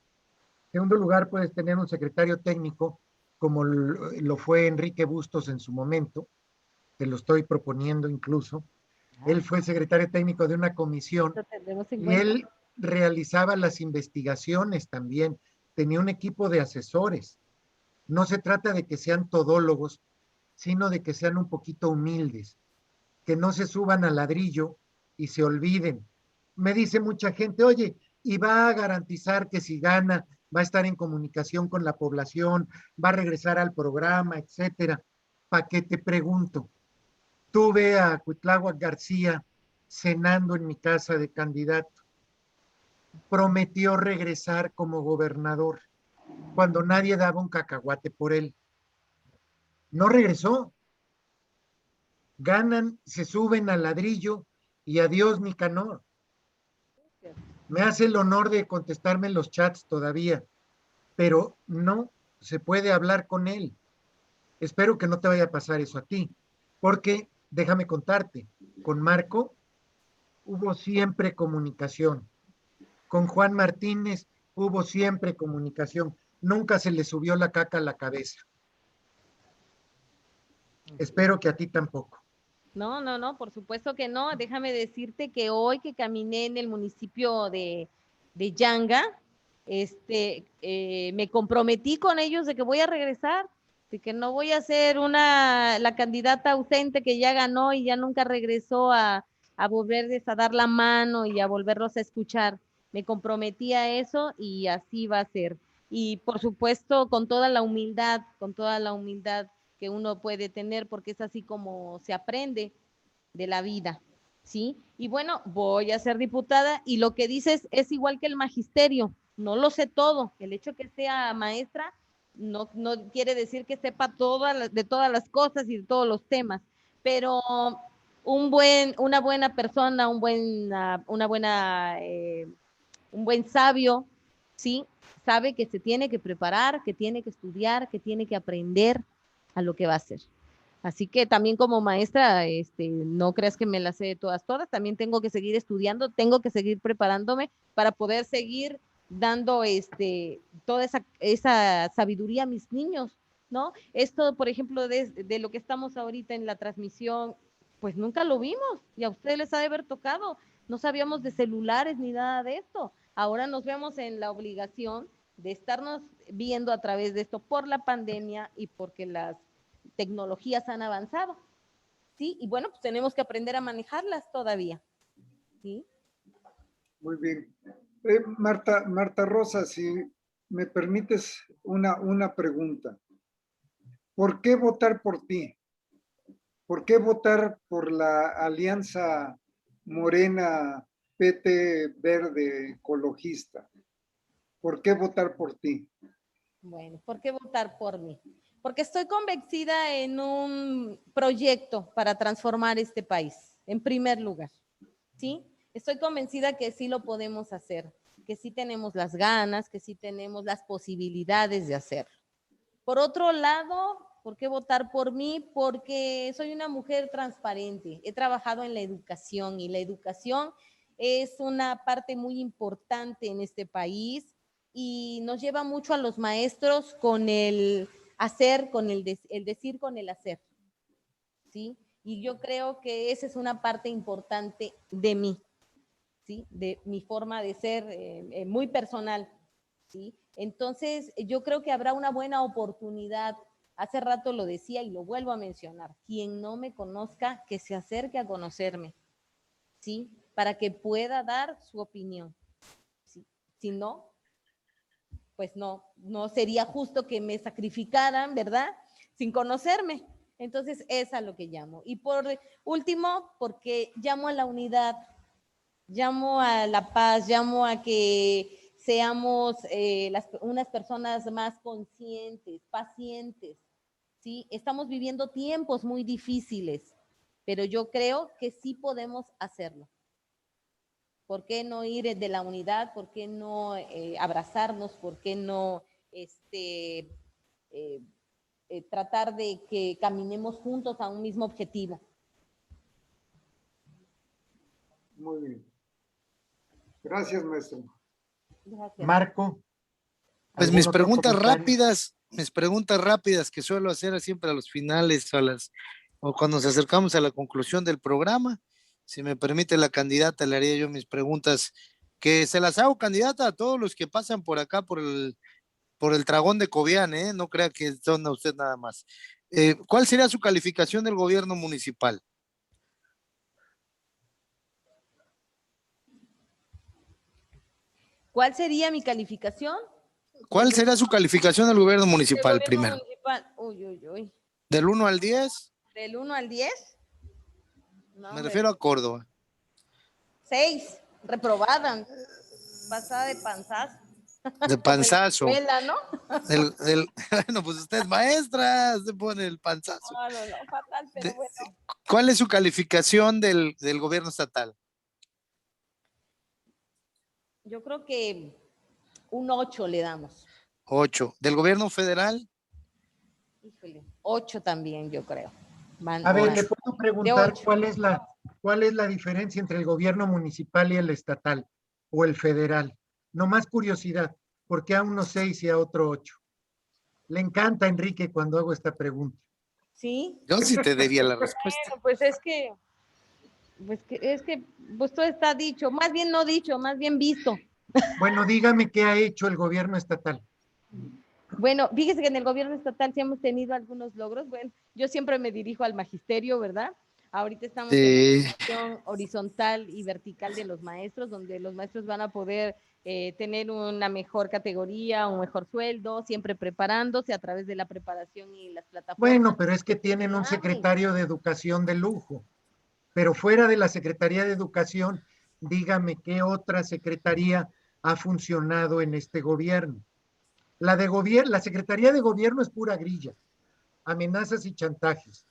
En segundo lugar, puedes tener un secretario técnico, como lo fue Enrique Bustos en su momento, te lo estoy proponiendo incluso. Él fue secretario técnico de una comisión Lo tendremos en y cuenta. él realizaba las investigaciones también, tenía un equipo de asesores. No se trata de que sean todólogos, sino de que sean un poquito humildes, que no se suban al ladrillo y se olviden. Me dice mucha gente, oye, y va a garantizar que si gana va a estar en comunicación con la población, va a regresar al programa, etcétera. ¿Para qué te pregunto? Tuve a Cuitláhuac García cenando en mi casa de candidato. Prometió regresar como gobernador cuando nadie daba un cacahuate por él. No regresó. Ganan, se suben al ladrillo y adiós, Nicanor. Me hace el honor de contestarme en los chats todavía, pero no se puede hablar con él. Espero que no te vaya a pasar eso a ti, porque déjame contarte, con Marco hubo siempre comunicación, con Juan Martínez hubo siempre comunicación, nunca se le subió la caca a la cabeza. Espero que a ti tampoco. No, no, no, por supuesto que no. Déjame decirte que hoy que caminé en el municipio de Yanga, me comprometí con ellos de que voy a regresar, de que no voy a ser la candidata ausente que ya ganó y ya nunca regresó a volverles a dar la mano y a volverlos a escuchar. Me comprometí a eso y así va a ser. Y por supuesto, con toda la humildad que uno puede tener, porque es así como se aprende de la vida, ¿sí? Y bueno, voy a ser diputada y lo que dices es igual que el magisterio, no lo sé todo, el hecho que sea maestra no quiere decir que sepa de todas las cosas y de todos los temas, pero una buena persona, un buen sabio, ¿sí? Sabe que se tiene que preparar, que tiene que estudiar, que tiene que aprender a lo que va a hacer. Así que también como maestra, no creas que me las sé todas, también tengo que seguir estudiando, tengo que seguir preparándome para poder seguir dando toda esa sabiduría a mis niños ¿no? Esto, por ejemplo, de lo que estamos ahorita en la transmisión, pues nunca lo vimos y a ustedes les ha de haber tocado. No sabíamos de celulares ni nada de esto. Ahora nos vemos en la obligación de estarnos viendo a través de esto por la pandemia y porque las tecnologías han avanzado, ¿sí? Y bueno, pues tenemos que aprender a manejarlas todavía, ¿sí? Muy bien. Marta Rosa, si me permites una pregunta. ¿Por qué votar por ti? ¿Por qué votar por la alianza Morena, PT, Verde, Ecologista? ¿Por qué votar por ti? Bueno, ¿por qué votar por mí? Porque estoy convencida en un proyecto para transformar este país, en primer lugar, ¿sí? Estoy convencida que sí lo podemos hacer, que sí tenemos las ganas, que sí tenemos las posibilidades de hacerlo. Por otro lado, ¿por qué votar por mí? Porque soy una mujer transparente. He trabajado en la educación y la educación es una parte muy importante en este país y nos lleva mucho a los maestros con el hacer, con el decir, con el hacer, ¿sí? Y yo creo que esa es una parte importante de mí, ¿sí? De mi forma de ser muy personal, ¿sí? Entonces, yo creo que habrá una buena oportunidad. Hace rato lo decía y lo vuelvo a mencionar. Quien no me conozca, que se acerque a conocerme, ¿sí? Para que pueda dar su opinión, ¿sí? Si no, pues no sería justo que me sacrificaran, ¿verdad? Sin conocerme. Entonces, es a lo que llamo. Y por último, porque llamo a la unidad, llamo a la paz, llamo a que seamos unas personas más conscientes, pacientes, ¿sí? Estamos viviendo tiempos muy difíciles, pero yo creo que sí podemos hacerlo. ¿Por qué no ir de la unidad? ¿Por qué no abrazarnos? ¿Por qué no tratar de que caminemos juntos a un mismo objetivo? Muy bien. Gracias, maestro. Gracias. Marco, Pues ¿algún otro comentario? mis preguntas rápidas que suelo hacer siempre a los finales o cuando nos acercamos a la conclusión del programa. Si me permite la candidata, le haría yo mis preguntas, que se las hago, candidata, a todos los que pasan por acá, por el Tragón de Cobián, ¿eh? No crea que son a usted nada más. ¿Cuál sería su calificación del gobierno municipal? ¿Cuál sería mi calificación? ¿Cuál será su calificación del gobierno Del municipal gobierno primero? municipal. Uy, uy, uy. ¿Del 1 al 10? ¿Del 1 al 10? No, Me refiero a Córdoba. 6. Reprobada. Pasada de panzazo. De Como en la panzazo. escuela, ¿no? Bueno, pues usted es maestra, se pone el panzazo. No, fatal, pero bueno. ¿Cuál es su calificación del gobierno estatal? Yo creo que un 8 le damos. 8. ¿Del gobierno federal? Híjole, 8 también, yo creo. Van A ver, 8. le puedo De preguntar 8. cuál es la diferencia entre el gobierno municipal y el estatal o el federal. No más curiosidad, ¿por qué a uno 6 y a otro 8? Le encanta a Enrique cuando hago esta pregunta. ¿Sí? Yo sí te diría la respuesta. Bueno, pues pues todo está dicho, más bien no dicho, más bien visto. Bueno, dígame qué ha hecho el gobierno estatal. Bueno, fíjese que en el gobierno estatal sí hemos tenido algunos logros. Bueno, yo siempre me dirijo al magisterio, ¿verdad? Ahorita estamos en la educación horizontal y vertical de los maestros, donde los maestros van a poder tener una mejor categoría, un mejor sueldo, siempre preparándose a través de la preparación y las plataformas. Bueno, pero es que tienen un secretario de educación de lujo. Pero fuera de la Secretaría de Educación, dígame qué otra secretaría ha funcionado en este gobierno. La Secretaría de Gobierno es pura grilla, amenazas y chantajes.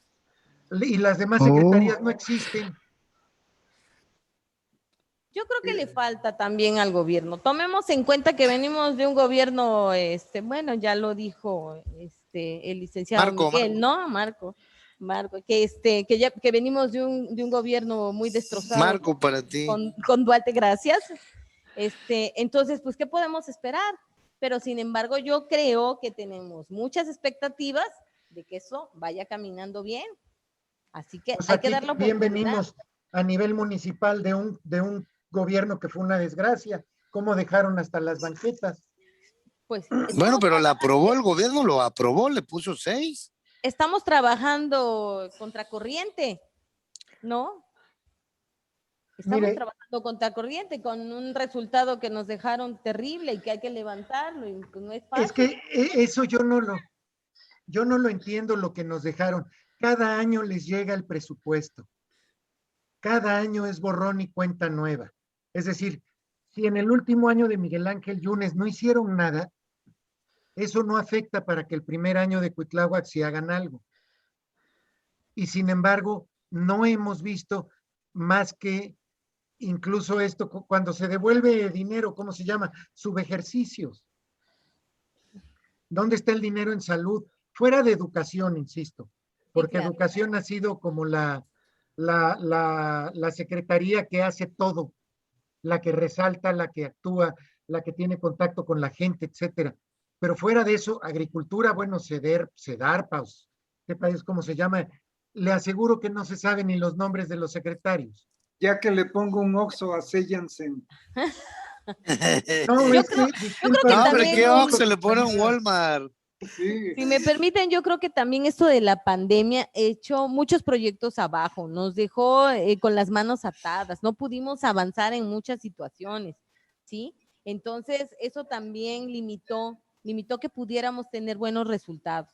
Y las demás secretarías no existen. Yo creo que le falta también al gobierno. Tomemos en cuenta que venimos de un gobierno, bueno, ya lo dijo el licenciado Miguel, ¿no? Marco, que venimos de un gobierno muy destrozado. Marco, para ti. Con Duarte, gracias. Entonces, pues, ¿qué podemos esperar? pero sin embargo yo creo que tenemos muchas expectativas de que eso vaya caminando bien. Así que Pues hay que aquí dar la también oportunidad. venimos a nivel municipal de un gobierno que fue una desgracia. ¿Cómo dejaron hasta las banquetas? Pues Bueno, pero la aprobó, el gobierno lo aprobó, le puso 6. estamos trabajando contracorriente, ¿no? Estamos Mire, trabajando contracorriente con un resultado que nos dejaron terrible y que hay que levantarlo y pues no es es fácil. que eso yo no lo entiendo lo que nos dejaron. Cada año les llega el presupuesto. Cada año es borrón y cuenta nueva. Es decir, si en el último año de Miguel Ángel Yunes no hicieron nada, eso no afecta para que el primer año de Cuitláhuac se hagan algo. Y sin embargo, no hemos visto más que incluso esto, cuando se devuelve dinero, ¿cómo se llama? Subejercicios. ¿Dónde está el dinero en salud? Fuera de educación, insisto, porque claro. educación ha sido como la secretaría que hace todo, la que resalta, la que actúa, la que tiene contacto con la gente, etcétera. Pero fuera de eso, agricultura, bueno, CEDARPAUS, ¿qué país, cómo se llama? Le aseguro que no se saben ni los nombres de los secretarios. Ya que le pongo un oxo a Sellansen. No, Yo es creo, que, yo creo que No, hombre, también, ¿qué Oxxo le pone un Walmart? Sí, si me permiten, yo creo que también esto de la pandemia ha hecho muchos proyectos abajo, nos dejó con las manos atadas, no pudimos avanzar en muchas situaciones, ¿sí? Entonces, eso también limitó que pudiéramos tener buenos resultados.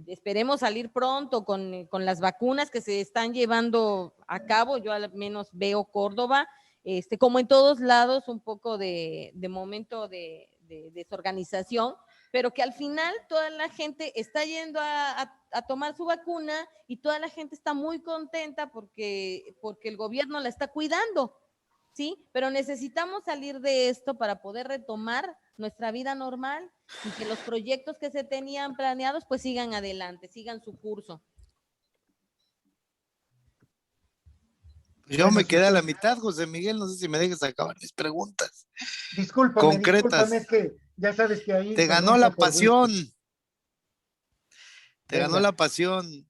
Esperemos salir pronto con las vacunas que se están llevando a cabo. Yo al menos veo Córdoba, como en todos lados, un poco de momento de desorganización, pero que al final toda la gente está yendo a tomar su vacuna y toda la gente está muy contenta porque el gobierno la está cuidando, ¿sí? Pero necesitamos salir de esto para poder retomar nuestra vida normal y que los proyectos que se tenían planeados pues sigan adelante, sigan su curso. Yo bueno, me si quedé a la usted, mitad, José Miguel, no sé si me dejes acabar mis preguntas discúlpame, concretas. es que ya sabes que ahí Te se ganó nunca la por gusto. pasión, te ganó Venga, la pasión.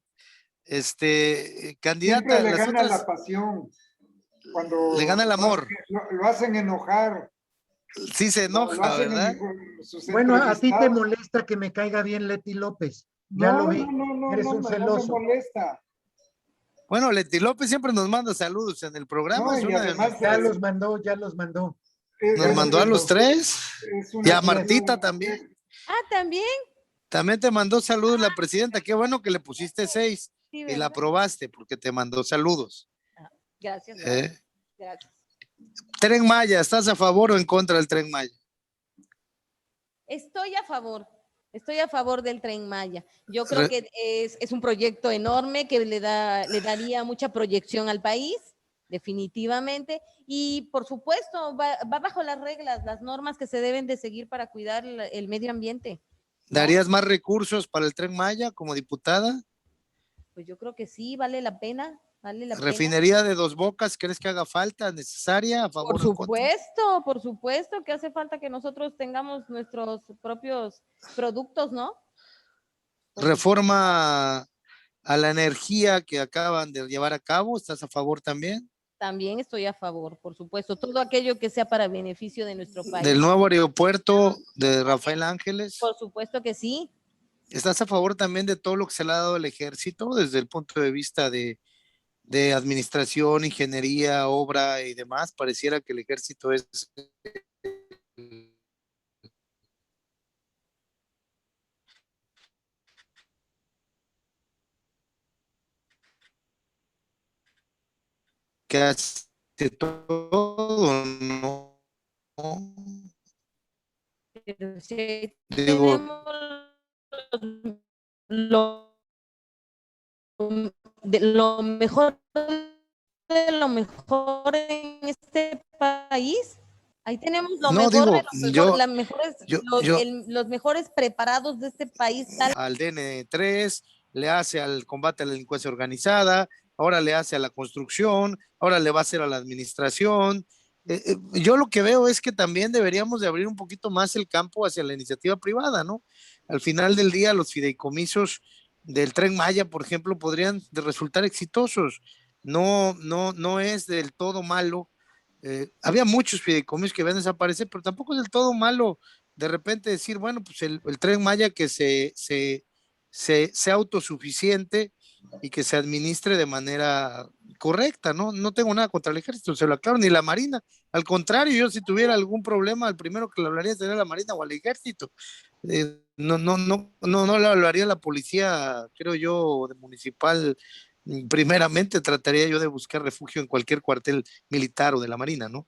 siempre Candidata, le las gana la otras, pasión. le Cuando gana el amor. lo hacen enojar, Sí se lo enoja, hacen ¿verdad? sus bueno, a ti te entrevistados. molesta que me caiga bien Leti López. Ya lo No, no, vi, no, no, eres no, un no me celoso. molesta. Bueno, Leti López siempre nos manda saludos en el programa, No, es y una de además Ya nuestras, los mandó, ya los mandó, nos ya los mandó a los mandó. tres, es y una a Así es. querida Martita mujer. también. Ah, también, También te mandó saludos la presidenta, qué bueno que le pusiste 6 sí, y la ¿verdad? aprobaste porque te mandó saludos. Ah, gracias, ¿Eh? gracias. Tren Maya, ¿estás a favor o en contra del Tren Maya? Estoy a favor del Tren Maya. Yo creo que es un proyecto enorme que le daría mucha proyección al país, definitivamente, y por supuesto va bajo las reglas, las normas que se deben de seguir para cuidar el medio ambiente, ¿no? ¿Darías más recursos para el Tren Maya como diputada? Pues yo creo que sí, vale la pena. ¿Refinería de Dos Bocas crees que haga falta, necesaria, a favor o en contra? Por supuesto que hace falta que nosotros tengamos nuestros propios productos, ¿no? Reforma a la energía que acaban de llevar a cabo, ¿estás a favor también? También estoy a favor, por supuesto, todo aquello que sea para beneficio de nuestro país. Del nuevo aeropuerto de Rafael Ángeles. Por supuesto que sí. ¿Estás a favor también de todo lo que se le ha dado al ejército desde el punto de vista de administración, ingeniería, obra y demás? Pareciera que el ejército es que hace todo, ¿no? Pero si Digo, tenemos lo, lo mejor de lo mejor en este país. Ahí tenemos lo no, mejor de digo, lo mejor, las mejores, yo los mejores preparados de este país. al DN3, le hace al combate a la delincuencia organizada, ahora le hace a la construcción, ahora le va a hacer a la administración, Yo lo que veo es que también deberíamos de abrir un poquito más el campo hacia la iniciativa privada, ¿no? Al final del día, los fideicomisos del Tren Maya, por ejemplo, podrían resultar exitosos. No es del todo malo. Había muchos fideicomisos que habían desaparecido, pero tampoco es del todo malo de repente decir, bueno, pues el Tren Maya que sea autosuficiente y que se administre de manera correcta, ¿no? No tengo nada contra el ejército, se lo aclaro, ni la marina. Al contrario, yo si tuviera algún problema, el primero que le hablaría sería a la marina o al ejército. No le hablaría a la policía, creo yo, de municipal. Primeramente trataría yo de buscar refugio en cualquier cuartel militar o de la marina, ¿no?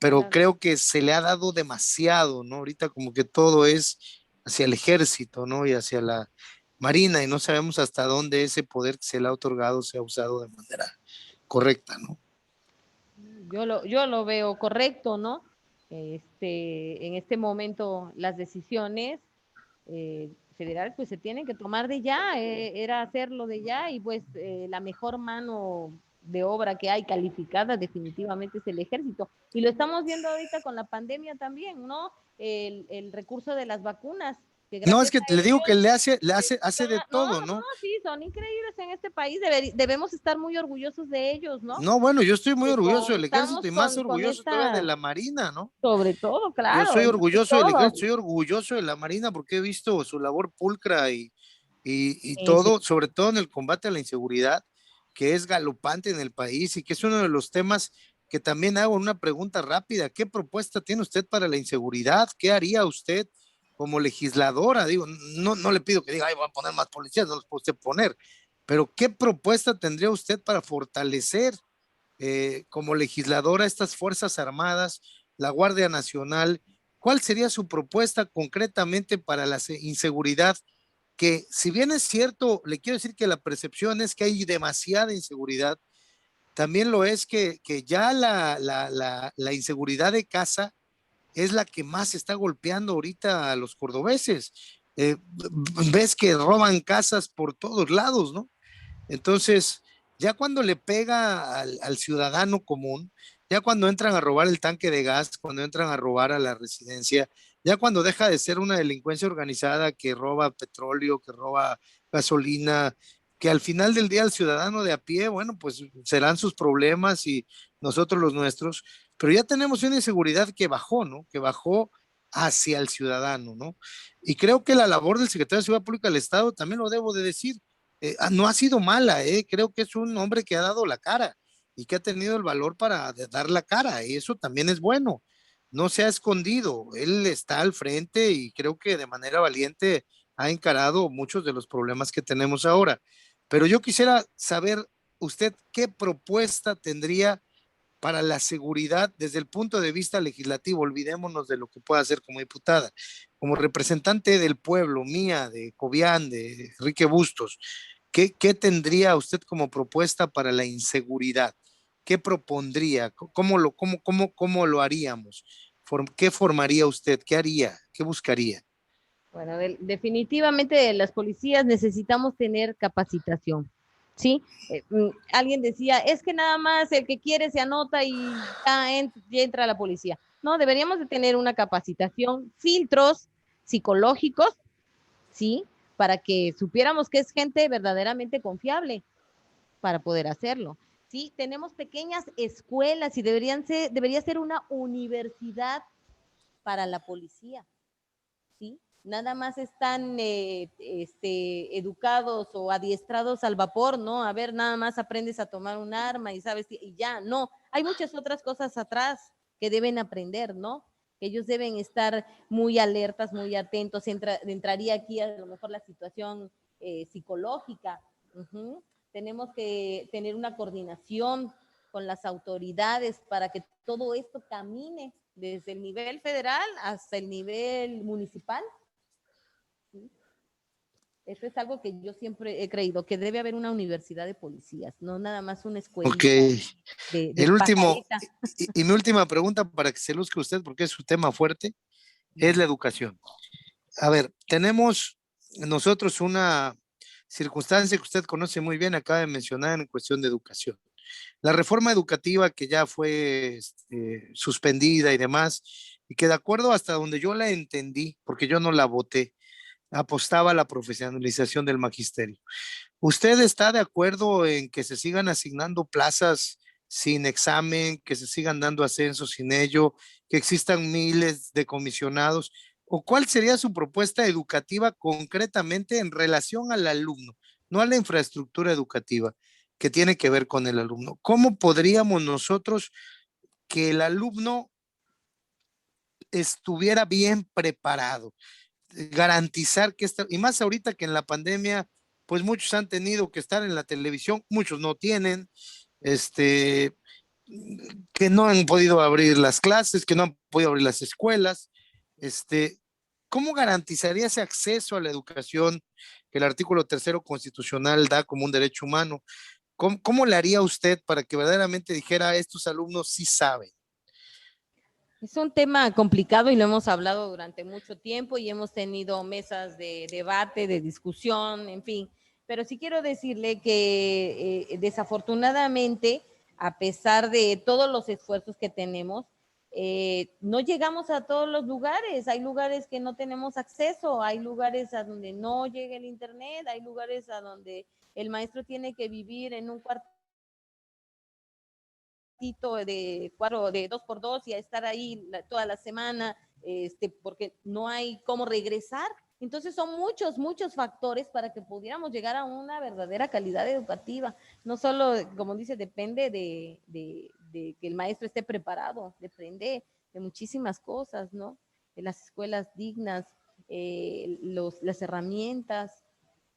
Pero Claro. creo que se le ha dado demasiado, ¿no? Ahorita como que todo es hacia el ejército, ¿no? Y hacia la marina, y no sabemos hasta dónde ese poder que se le ha otorgado se ha usado de manera correcta, ¿no? Yo lo veo correcto, ¿no? En este momento las decisiones federales pues se tienen que tomar de ya, era hacerlo de ya y pues la mejor mano de obra que hay calificada definitivamente es el ejército. Y lo estamos viendo ahorita con la pandemia también, ¿no? El recurso de las vacunas, que No, es gracias que a le digo que ellos hace de no, todo, no, ¿no? sí, son increíbles en este país, debemos estar muy orgullosos de ellos, ¿no? No, bueno, yo estoy muy Que orgulloso del ejército contamos y más con orgulloso todavía de esta, la marina, ¿no? sobre todo, Yo claro, soy eso es orgulloso del todo. ejército, soy orgulloso de la marina porque he visto su labor pulcra y Sí, sí. todo, sobre todo en el combate a la inseguridad, que es galopante en el país y que es uno de los temas que también hago una pregunta rápida. ¿Qué propuesta tiene usted para la inseguridad? ¿Qué haría usted como legisladora? Digo, no le pido que diga, ay, voy a poner más policías, no los puede usted poner, pero ¿qué propuesta tendría usted para fortalecer como legisladora estas Fuerzas Armadas, la Guardia Nacional? ¿Cuál sería su propuesta concretamente para la inseguridad? Que si bien es cierto, le quiero decir que la percepción es que hay demasiada inseguridad, también lo es que ya la inseguridad de casa es la que más está golpeando ahorita a los cordobeses. Ves que roban casas por todos lados, ¿no? Entonces, ya cuando le pega al ciudadano común, ya cuando entran a robar el tanque de gas, cuando entran a robar a la residencia, ya cuando deja de ser una delincuencia organizada que roba petróleo, que roba gasolina, que al final del día el ciudadano de a pie, bueno, pues serán sus problemas y nosotros los nuestros, pero ya tenemos una inseguridad que bajó, ¿no? Que bajó hacia el ciudadano, ¿no? Y creo que la labor del secretario de Seguridad Pública del Estado, también lo debo de decir, no ha sido mala, creo que es un hombre que ha dado la cara y que ha tenido el valor para dar la cara, y eso también es bueno. No se ha escondido, él está al frente y creo que de manera valiente ha encarado muchos de los problemas que tenemos ahora. Pero yo quisiera saber usted qué propuesta tendría para la seguridad desde el punto de vista legislativo. Olvidémonos de lo que pueda hacer como diputada, como representante del pueblo, mía, de Cobián, de Enrique Bustos. ¿Qué tendría usted como propuesta para la inseguridad? ¿Qué propondría? ¿Cómo lo haríamos? ¿Qué formaría usted? ¿Qué haría? ¿Qué buscaría? Bueno, definitivamente las policías necesitamos tener capacitación, ¿sí? Alguien decía, es que nada más el que quiere se anota y ya entra a la policía. No, deberíamos de tener una capacitación, filtros psicológicos, ¿sí? Para que supiéramos que es gente verdaderamente confiable para poder hacerlo. Sí, tenemos pequeñas escuelas y debería ser una universidad para la policía, ¿sí? Nada más están educados o adiestrados al vapor, ¿no? A ver, nada más aprendes a tomar un arma y sabes, y ya, no. Hay muchas otras cosas atrás que deben aprender, ¿no? Ellos deben estar muy alertas, muy atentos. Entraría aquí a lo mejor la situación psicológica. Tenemos que tener una coordinación con las autoridades para que todo esto camine desde el nivel federal hasta el nivel municipal. ¿Sí? Esto es algo que yo siempre he creído, que debe haber una universidad de policías, no nada más una Ok. escuelita de El último, pajarita. y mi última pregunta para que se luzca usted, porque es su tema fuerte, es la educación. A ver, tenemos nosotros una circunstancia que usted conoce muy bien, acaba de mencionar en cuestión de educación. La reforma educativa que ya fue suspendida y demás, y que de acuerdo hasta donde yo la entendí, porque yo no la voté, apostaba a la profesionalización del magisterio. ¿Usted está de acuerdo en que se sigan asignando plazas sin examen, que se sigan dando ascensos sin ello, que existan miles de comisionados? ¿O cuál sería su propuesta educativa concretamente en relación al alumno, no a la infraestructura educativa que tiene que ver con el alumno? ¿Cómo podríamos nosotros que el alumno estuviera bien preparado? Garantizar que y más ahorita que en la pandemia, pues muchos han tenido que estar en la televisión, muchos no tienen, que no han podido abrir las clases, que no han podido abrir las escuelas. ¿Cómo garantizaría ese acceso a la educación que el artículo 3º constitucional da como un derecho humano? ¿Cómo le haría usted para que verdaderamente dijera, estos alumnos sí saben? Es un tema complicado y lo hemos hablado durante mucho tiempo y hemos tenido mesas de debate, de discusión, en fin. Pero sí quiero decirle que desafortunadamente, a pesar de todos los esfuerzos que tenemos, no llegamos a todos los lugares. Hay lugares que no tenemos acceso, hay lugares a donde no llega el internet, hay lugares a donde el maestro tiene que vivir en un cuarto de 2x2 y a estar ahí toda la semana, porque no hay cómo regresar. Entonces son muchos factores para que pudiéramos llegar a una verdadera calidad educativa. No solo, como dice, depende de que el maestro esté preparado, depende de muchísimas cosas, ¿no? De las escuelas dignas, las herramientas,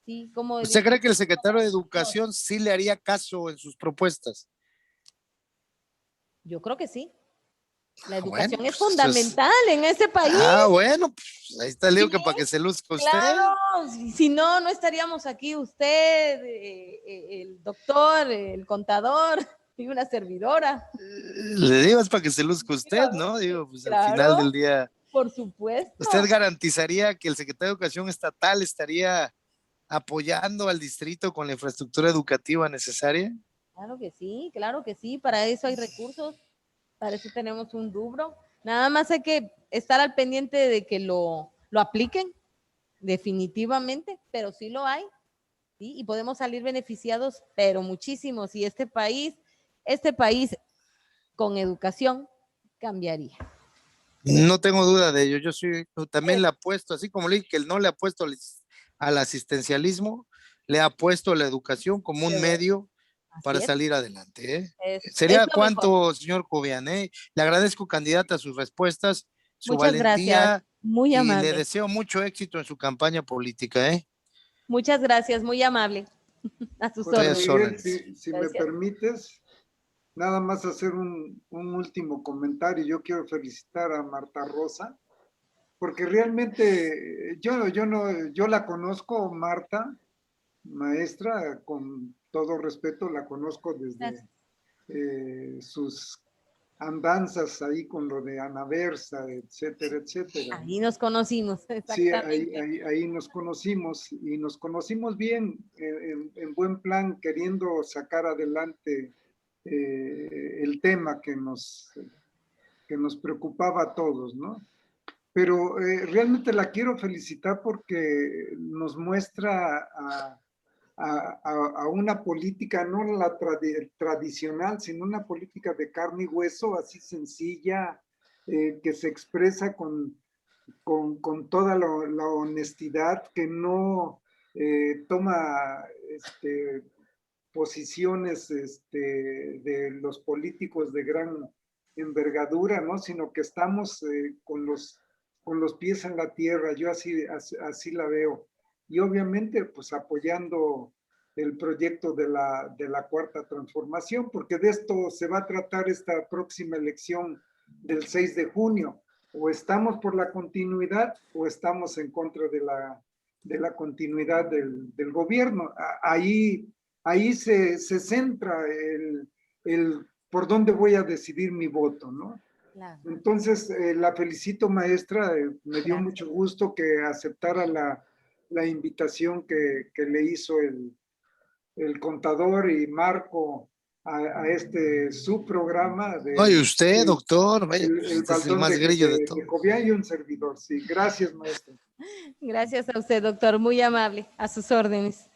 ¿sí? Como ¿Usted cree que el secretario de Educación sí le haría caso en sus propuestas? Yo creo que sí. La educación Bueno, es pues, fundamental en este país. Bueno, pues ahí está el lío, que para que se luzca usted. Claro, si no, no estaríamos aquí usted, el doctor, el contador y una servidora. Le digo, es para que se luzca usted, ¿no? Digo, pues al final del Claro, día, por supuesto. ¿usted garantizaría que el secretario de Educación estatal estaría apoyando al distrito con la infraestructura educativa necesaria? Claro que sí, para eso hay recursos, para eso tenemos un rubro. Nada más hay que estar al pendiente de que lo apliquen, definitivamente, pero sí lo hay, ¿sí? Y podemos salir beneficiados, pero muchísimos. Y este país con educación cambiaría. No tengo duda de ello. Yo también le apuesto, así como le dije que él no le apuesto al asistencialismo, le apuesto a la educación como un medio para salir adelante, ¿eh? ¿Sería cuánto, señor Cobian? Le agradezco, candidata, sus respuestas, su Muchas valentía, gracias, muy y amable. le deseo mucho éxito en su campaña política, ¿eh? Muchas gracias, muy amable. A sus José órdenes. Miguel, órdenes. si me permites, nada más hacer un último comentario. Yo quiero felicitar a Marta Rosa, porque realmente yo la conozco, Marta, maestra, con todo respeto, la conozco desde sus andanzas ahí con lo de Anaversa, etcétera, etcétera. Ahí nos conocimos, exactamente. Sí, ahí nos conocimos y nos conocimos bien, en buen plan, queriendo sacar adelante el tema que nos preocupaba a todos, ¿no? Pero realmente la quiero felicitar porque nos muestra a una política, no la tradicional, sino una política de carne y hueso, así sencilla, que se expresa con toda la honestidad, que no toma posiciones de los políticos de gran envergadura, ¿no? Sino que estamos con los pies en la tierra. Yo así la veo. Y obviamente, pues apoyando el proyecto de la Cuarta Transformación, porque de esto se va a tratar esta próxima elección del 6 de junio. O estamos por la continuidad o estamos en contra de la continuidad del gobierno. Ahí se centra el por dónde voy a decidir mi voto, ¿no? Claro. Entonces, la felicito, maestra. Me dio mucho gusto que aceptara la invitación que le hizo el contador y Marco a este su programa de Oye, usted, doctor, vaya, el este es el Baldón más grillo de de todo. Cobian y un servidor. Sí, gracias, maestro. Gracias a usted, doctor, muy amable, a sus órdenes.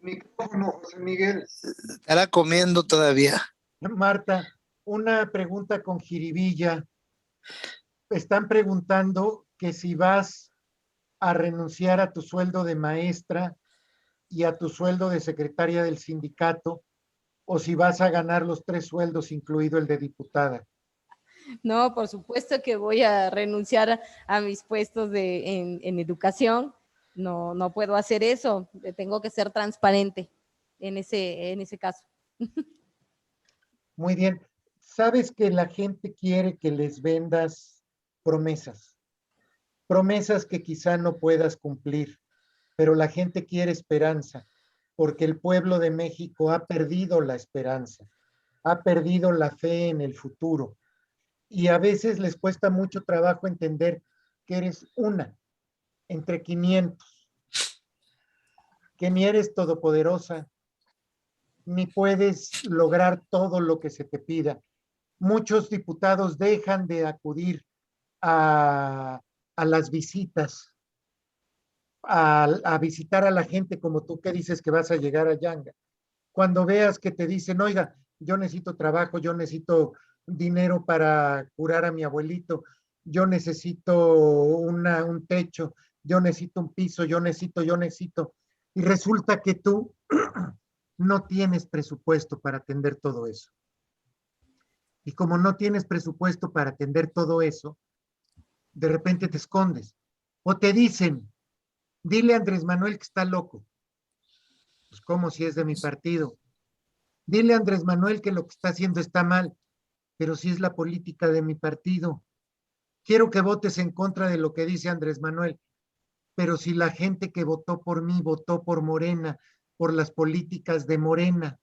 Micrófono, José Miguel. Estará comiendo todavía. Marta, una pregunta con jiribilla. Están preguntando que si vas a renunciar a tu sueldo de maestra y a tu sueldo de secretaria del sindicato, o si vas a ganar los 3 sueldos, incluido el de diputada. No, por supuesto que voy a renunciar a mis puestos en educación. No, no puedo hacer eso. Tengo que ser transparente en ese caso. Muy bien. Sabes que la gente quiere que les vendas promesas, promesas que quizá no puedas cumplir, pero la gente quiere esperanza, porque el pueblo de México ha perdido la esperanza, ha perdido la fe en el futuro. Y a veces les cuesta mucho trabajo entender que eres una entre 500, que ni eres todopoderosa, ni puedes lograr todo lo que se te pida. Muchos diputados dejan de acudir a las visitas, a visitar a la gente como tú que dices que vas a llegar a Yanga. Cuando veas que te dicen, oiga, yo necesito trabajo, yo necesito dinero para curar a mi abuelito, yo necesito un techo, yo necesito un piso, yo necesito, y resulta que tú no tienes presupuesto para atender todo eso. Y como no tienes presupuesto para atender todo eso, de repente te escondes. O te dicen, dile a Andrés Manuel que está loco. Pues como si es de mi partido. Dile a Andrés Manuel que lo que está haciendo está mal, pero si es la política de mi partido. Quiero que votes en contra de lo que dice Andrés Manuel, pero si la gente que votó por mí votó por Morena, por las políticas de Morena.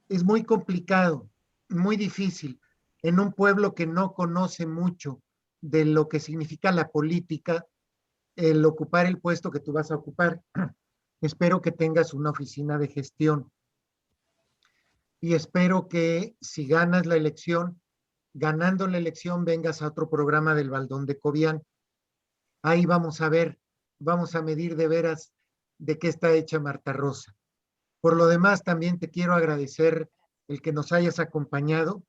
Es muy complicado, muy difícil, en un pueblo que no conoce mucho de lo que significa la política, el ocupar el puesto que tú vas a ocupar. Espero que tengas una oficina de gestión y espero que si ganas la elección, ganando la elección, vengas a otro programa del Baldón de Cobian. Ahí vamos a ver, vamos a medir de veras de qué está hecha Marta Rosa. Por lo demás, también te quiero agradecer el que nos hayas acompañado.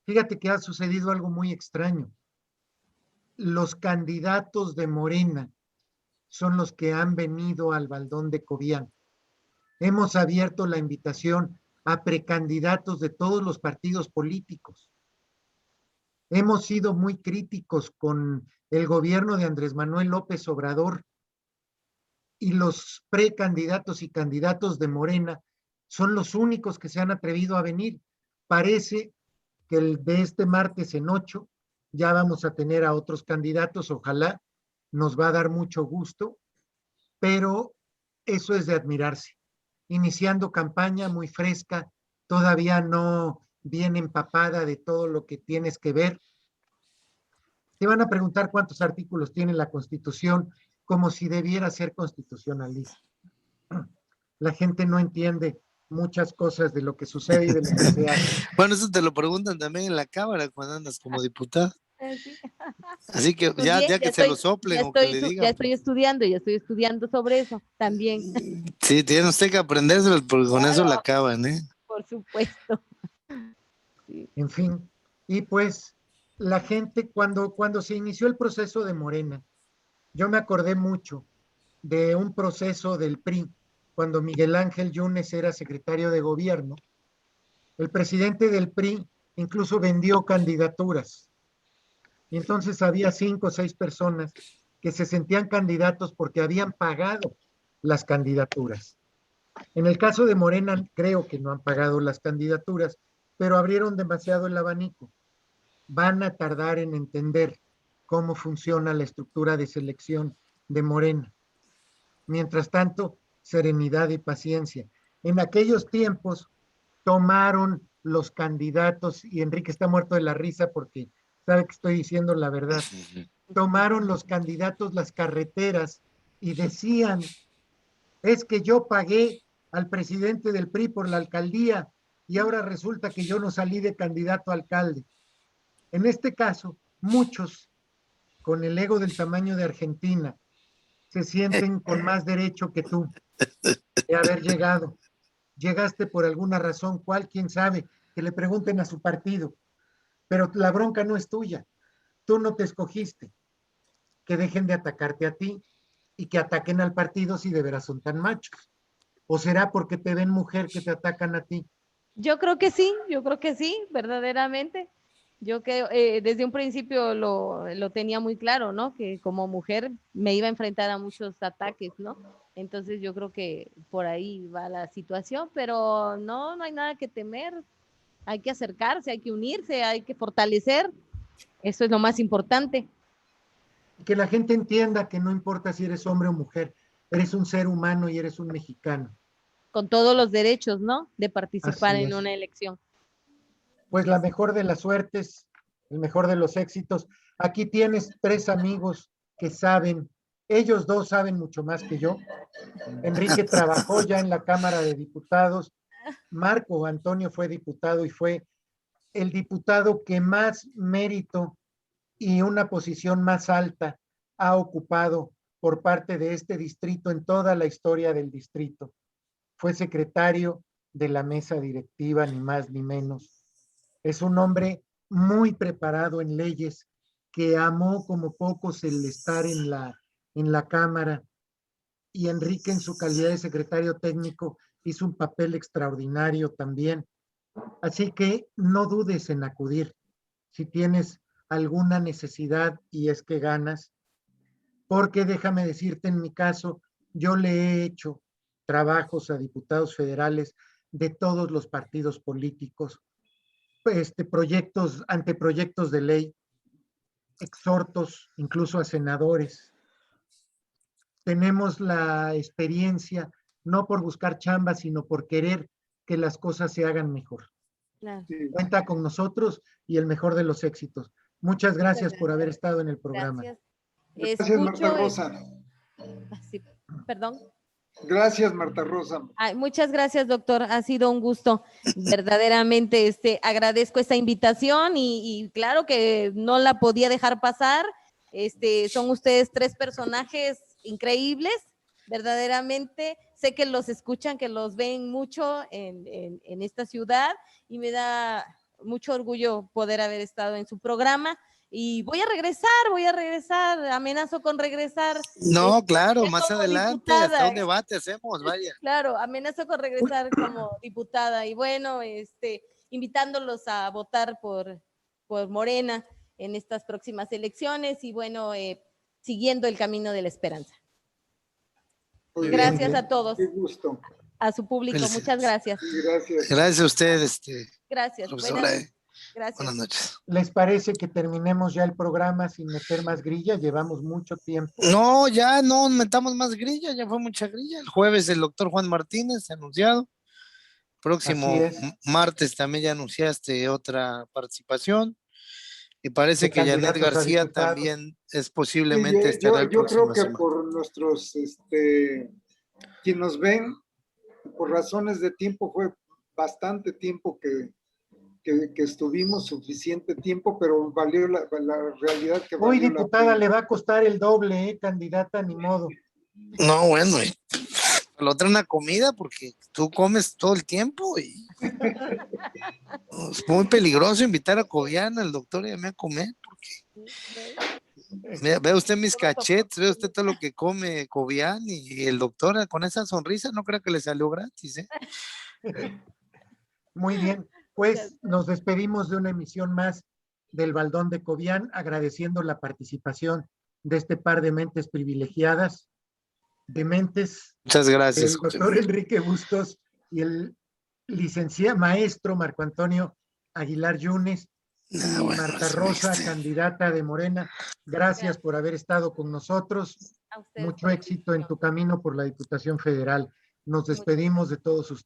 Fíjate que ha sucedido algo muy extraño. Los candidatos de Morena son los que han venido al Baldón de Cobian. Hemos abierto la invitación a precandidatos de todos los partidos políticos. Hemos sido muy críticos con el gobierno de Andrés Manuel López Obrador y los precandidatos y candidatos de Morena son los únicos que se han atrevido a venir. Parece que de este martes en 8 ya vamos a tener a otros candidatos, ojalá, nos va a dar mucho gusto, pero eso es de admirarse. Iniciando campaña muy fresca, todavía no bien empapada de todo lo que tienes que ver. Te van a preguntar cuántos artículos tiene la Constitución, como si debiera ser constitucionalista. La gente no entiende muchas cosas de lo que sucede y de lo que se hace. Bueno, eso te lo preguntan también en la Cámara cuando andas como diputado. Sí. Así que Pues ya, bien, ya que se lo soplen o que le ya digan. estoy estudiando sobre eso también, Sí, tiene usted que aprendérselos porque con eso la acaban, ¿eh? por supuesto. Sí. En fin, y pues la gente cuando se inició el proceso de Morena, yo me acordé mucho de un proceso del PRI, cuando Miguel Ángel Yunes era secretario de gobierno. El presidente del PRI incluso vendió candidaturas. Y entonces había 5 o 6 personas que se sentían candidatos porque habían pagado las candidaturas. En el caso de Morena, creo que no han pagado las candidaturas, pero abrieron demasiado el abanico. Van a tardar en entender cómo funciona la estructura de selección de Morena. Mientras tanto, serenidad y paciencia. En aquellos tiempos tomaron los candidatos, y Enrique está muerto de la risa porque sabe que estoy diciendo la verdad, tomaron los candidatos las carreteras y decían, es que yo pagué al presidente del PRI por la alcaldía y ahora resulta que yo no salí de candidato a alcalde. En este caso, muchos con el ego del tamaño de Argentina se sienten con más derecho que tú de haber llegado. Llegaste por alguna razón, ¿cuál? ¿Quién sabe? Que le pregunten a su partido. Pero la bronca no es tuya. Tú no te escogiste. Que dejen de atacarte a ti y que ataquen al partido si de veras son tan machos. ¿O será porque te ven mujer que te atacan a ti? Yo creo que sí, verdaderamente. Yo que desde un principio lo tenía muy claro, ¿no? Que como mujer me iba a enfrentar a muchos ataques, ¿no? Entonces yo creo que por ahí va la situación, pero no hay nada que temer. Hay que acercarse, hay que unirse, hay que fortalecer. Eso es lo más importante. Que la gente entienda que no importa si eres hombre o mujer, eres un ser humano y eres un mexicano. Con todos los derechos, ¿no? De participar Así en es. una elección. Pues la mejor de las suertes, el mejor de los éxitos. Aquí tienes 3 amigos que saben, ellos 2 saben mucho más que yo. Enrique trabajó ya en la Cámara de Diputados. Marco Antonio fue diputado y fue el diputado que más mérito y una posición más alta ha ocupado por parte de este distrito en toda la historia del distrito. Fue secretario de la mesa directiva, ni más ni menos. Es un hombre muy preparado en leyes, que amó como pocos el estar en la Cámara, y Enrique en su calidad de secretario técnico hizo un papel extraordinario también. Así que no dudes en acudir si tienes alguna necesidad y es que ganas, porque déjame decirte, en mi caso, yo le he hecho trabajos a diputados federales de todos los partidos políticos, proyectos, anteproyectos de ley, exhortos, incluso a senadores. Tenemos la experiencia, no por buscar chamba, sino por querer que las cosas se hagan mejor. Claro. Sí. Cuenta con nosotros y el mejor de los éxitos. Muchas gracias por haber estado en el programa. Gracias. Gracias, Marta Rosa. Sí, perdón. Gracias, Marta Rosa. Ay, muchas gracias, doctor. Ha sido un gusto. Verdaderamente, agradezco esta invitación y claro que no la podía dejar pasar. Son ustedes 3 personajes increíbles, verdaderamente. Sé que los escuchan, que los ven mucho en esta ciudad y me da mucho orgullo poder haber estado en su programa. Y voy a regresar, amenazo con regresar. No, claro, ya más como adelante, diputada. hasta un debate hacemos, vaya. Claro, amenazo con regresar como diputada y bueno, invitándolos a votar por Morena en estas próximas elecciones y bueno, siguiendo el camino de la esperanza. Muy Gracias bien. a todos, Qué gusto. a su público, Felicidades. muchas gracias. Sí, gracias. Gracias a usted, Gracias. profesora. Gracias. Buenas noches. ¿Les parece que terminemos ya el programa sin meter más grilla? Llevamos mucho tiempo. No, ya no metamos más grilla, ya fue mucha grilla. El jueves el doctor Juan Martínez anunciado. Próximo Así es. martes también ya anunciaste otra participación. Y parece De que Janet candidatos a García diputados. también es Sí, posiblemente estará el yo creo próximo que semana. por nuestros, quienes nos ven, por razones de tiempo, fue bastante tiempo que estuvimos, suficiente tiempo, pero valió la realidad que Hoy, valió la diputada, pena. le va a costar el doble, candidata, ni modo. No, bueno, la otra una comida porque tú comes todo el tiempo y es muy peligroso invitar a Cobian, al doctor y a mí a comer porque ve usted mis cachetes, ve usted todo lo que come Cobian y el doctor con esa sonrisa no creo que le salió gratis, ¿eh? Muy bien, pues nos despedimos de una emisión más del Baldón de Cobian, agradeciendo la participación de este par de mentes privilegiadas, de mentes, Muchas gracias, el José doctor Miguel. Enrique Bustos y el licenciado maestro Marco Antonio Aguilar Yunes y Bueno, Marta Rosa, este, candidata de Morena. Gracias por haber estado con nosotros. A ustedes Mucho por la éxito en invitación. tu camino por la Diputación Federal. Nos despedimos de todos ustedes.